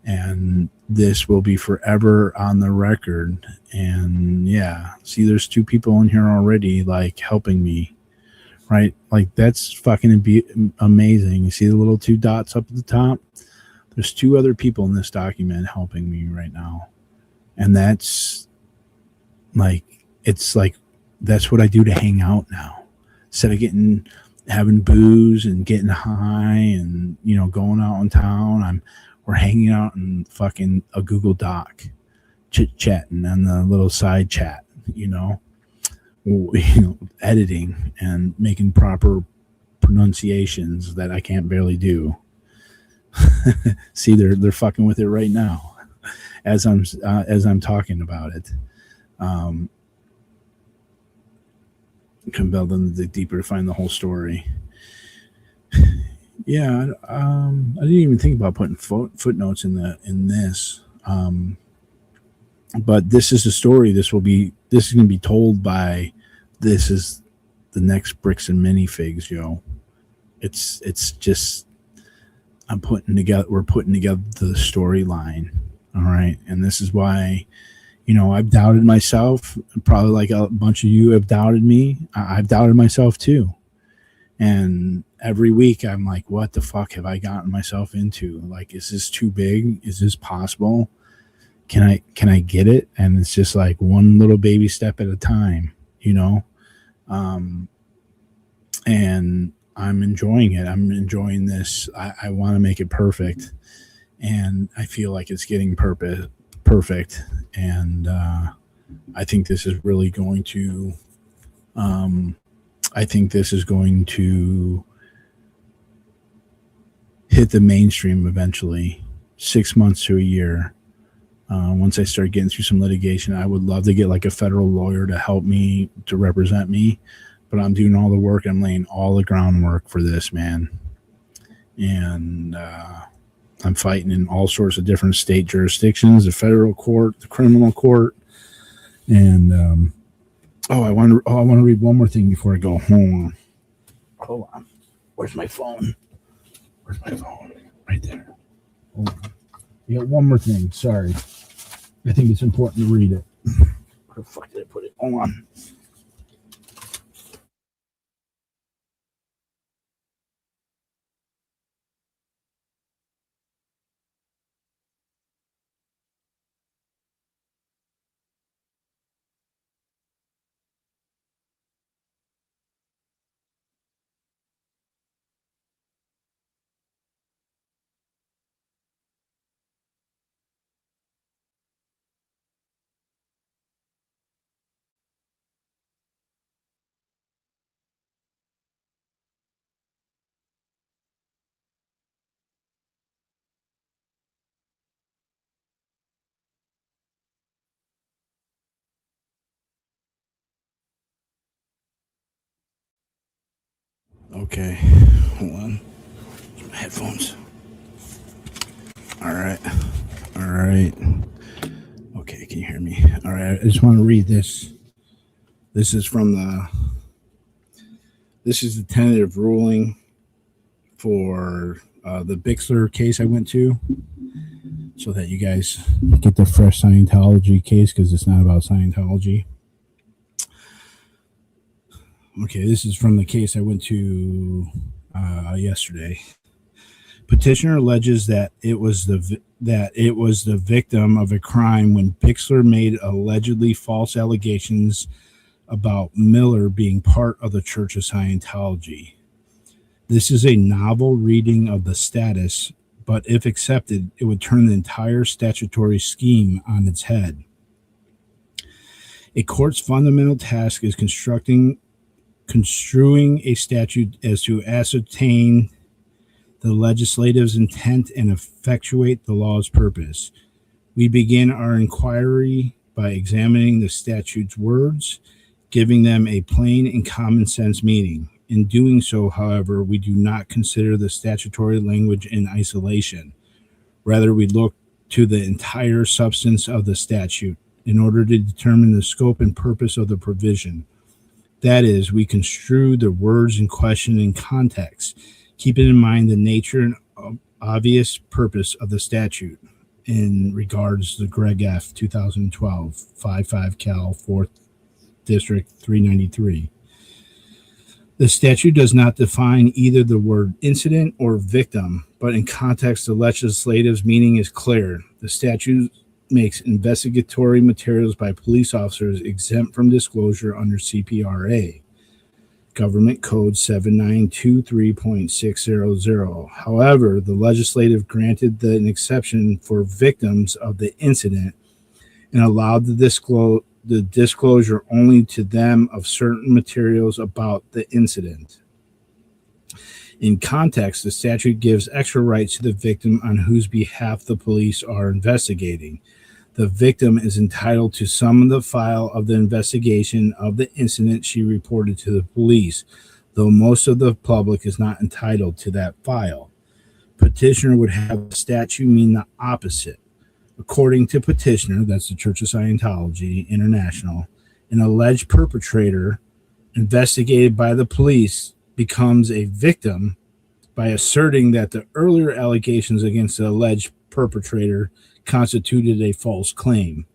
And this will be forever on the record. And see, there's 2 people in here already, like, helping me, right? Like, that's fucking amazing. You see the little 2 dots up at the top? There's 2 other people in this document helping me right now. And that's like, that's what I do to hang out now. Instead of having booze and getting high and, going out in town, we're hanging out in fucking a Google Doc, chit-chatting on the little side chat, editing and making proper pronunciations that I can't barely do. See, they're fucking with it right now as I'm talking about it. Compel them to dig deeper to find the whole story. I didn't even think about putting footnotes in this. But this is the story. This is going to be told by, this is the next Bricks and Minifigs, yo. It's just, we're putting together the storyline. All right. And this is why, I've doubted myself. Probably like a bunch of you have doubted me. I've doubted myself too. And every week I'm like, what the fuck have I gotten myself into? Like, is this too big? Is this possible? Can I get it? And it's just like one little baby step at a time, and I'm enjoying it. I'm enjoying this. I want to make it perfect, and I feel like it's getting perfect. And I think this is really going to, hit the mainstream eventually, 6 months to a year. Once I start getting through some litigation, I would love to get like a federal lawyer to help me, to represent me, but I'm doing all the work. I'm laying all the groundwork for this, man. And I'm fighting in all sorts of different state jurisdictions, the federal court, the criminal court. And I want to read one more thing before I go home. Hold on. Where's my phone? Right there. Hold on. You got one more thing. Sorry. I think it's important to read it. Where the fuck did I put it? Hold on. Okay, hold on. My headphones. All right. Okay, can you hear me? All right, I just want to read this. This is the tentative ruling for the Bixler case I went to, so that you guys get the fresh Scientology case, because it's not about Scientology. Okay, this is from the case I went to yesterday. Petitioner alleges that it was the victim of a crime when Bixler made allegedly false allegations about Miller being part of the Church of Scientology. This is a novel reading of the status, but if accepted, it would turn the entire statutory scheme on its head. A court's fundamental task is construing a statute as to ascertain the legislative's intent and effectuate the law's purpose. We begin our inquiry by examining the statute's words, giving them a plain and common sense meaning. In doing so, however, we do not consider the statutory language in isolation. Rather, we look to the entire substance of the statute in order to determine the scope and purpose of the provision. That is, we construe the words in question in context, keeping in mind the nature and obvious purpose of the statute in regards to Greg F. 2012, 55 Cal 4th District 393. The statute does not define either the word incident or victim, but in context, the legislative's meaning is clear. The statute makes investigatory materials by police officers exempt from disclosure under CPRA, Government Code 7923.600. However, the legislative granted an exception for victims of the incident and allowed the disclosure only to them of certain materials about the incident. In context, the statute gives extra rights to the victim on whose behalf the police are investigating. The victim is entitled to some of the file of the investigation of the incident she reported to the police, though most of the public is not entitled to that file. Petitioner would have the statute mean the opposite. According to petitioner, that's the Church of Scientology International, an alleged perpetrator investigated by the police becomes a victim by asserting that the earlier allegations against the alleged perpetrator constituted a false claim.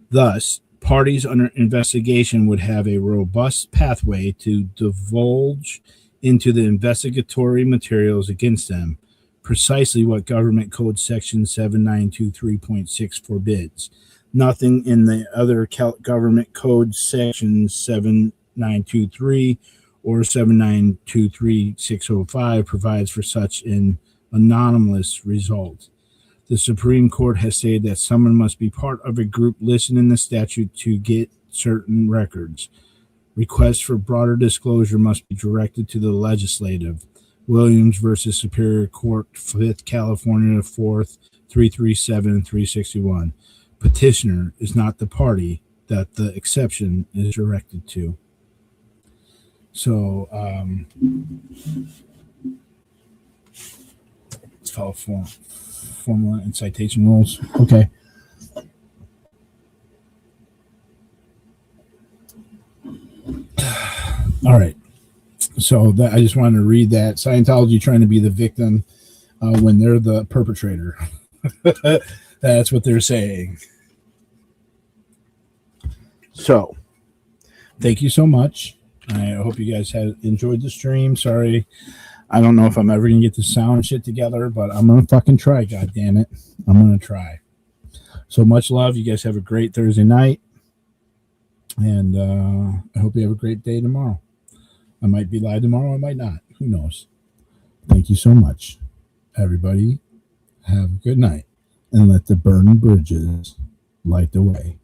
Thus, parties under investigation would have a robust pathway to divulge into the investigatory materials against them, precisely what Government Code Section 7923.6 forbids. Nothing in the other Government Code Sections 7923 or 7923.605 provides for such an anomalous result. The Supreme Court has stated that someone must be part of a group listed in the statute to get certain records. Requests for broader disclosure must be directed to the legislative. Williams versus Superior Court, 5th California, 4th, 337 and 361. Petitioner is not the party that the exception is directed to. So, let's follow formula and citation rules. Okay. All right. So that I just wanted to read that. Scientology trying to be the victim when they're the perpetrator. That's what they're saying. So, thank you so much. I hope you guys have enjoyed the stream. Sorry, I don't know if I'm ever gonna get the sound shit together, but I'm gonna fucking try. God damn it, I'm gonna try. So much love. You guys have a great Thursday night, and I hope you have a great day tomorrow. I might be live tomorrow. I might not. Who knows? Thank you so much, everybody. Have a good night, and let the burning bridges light the way.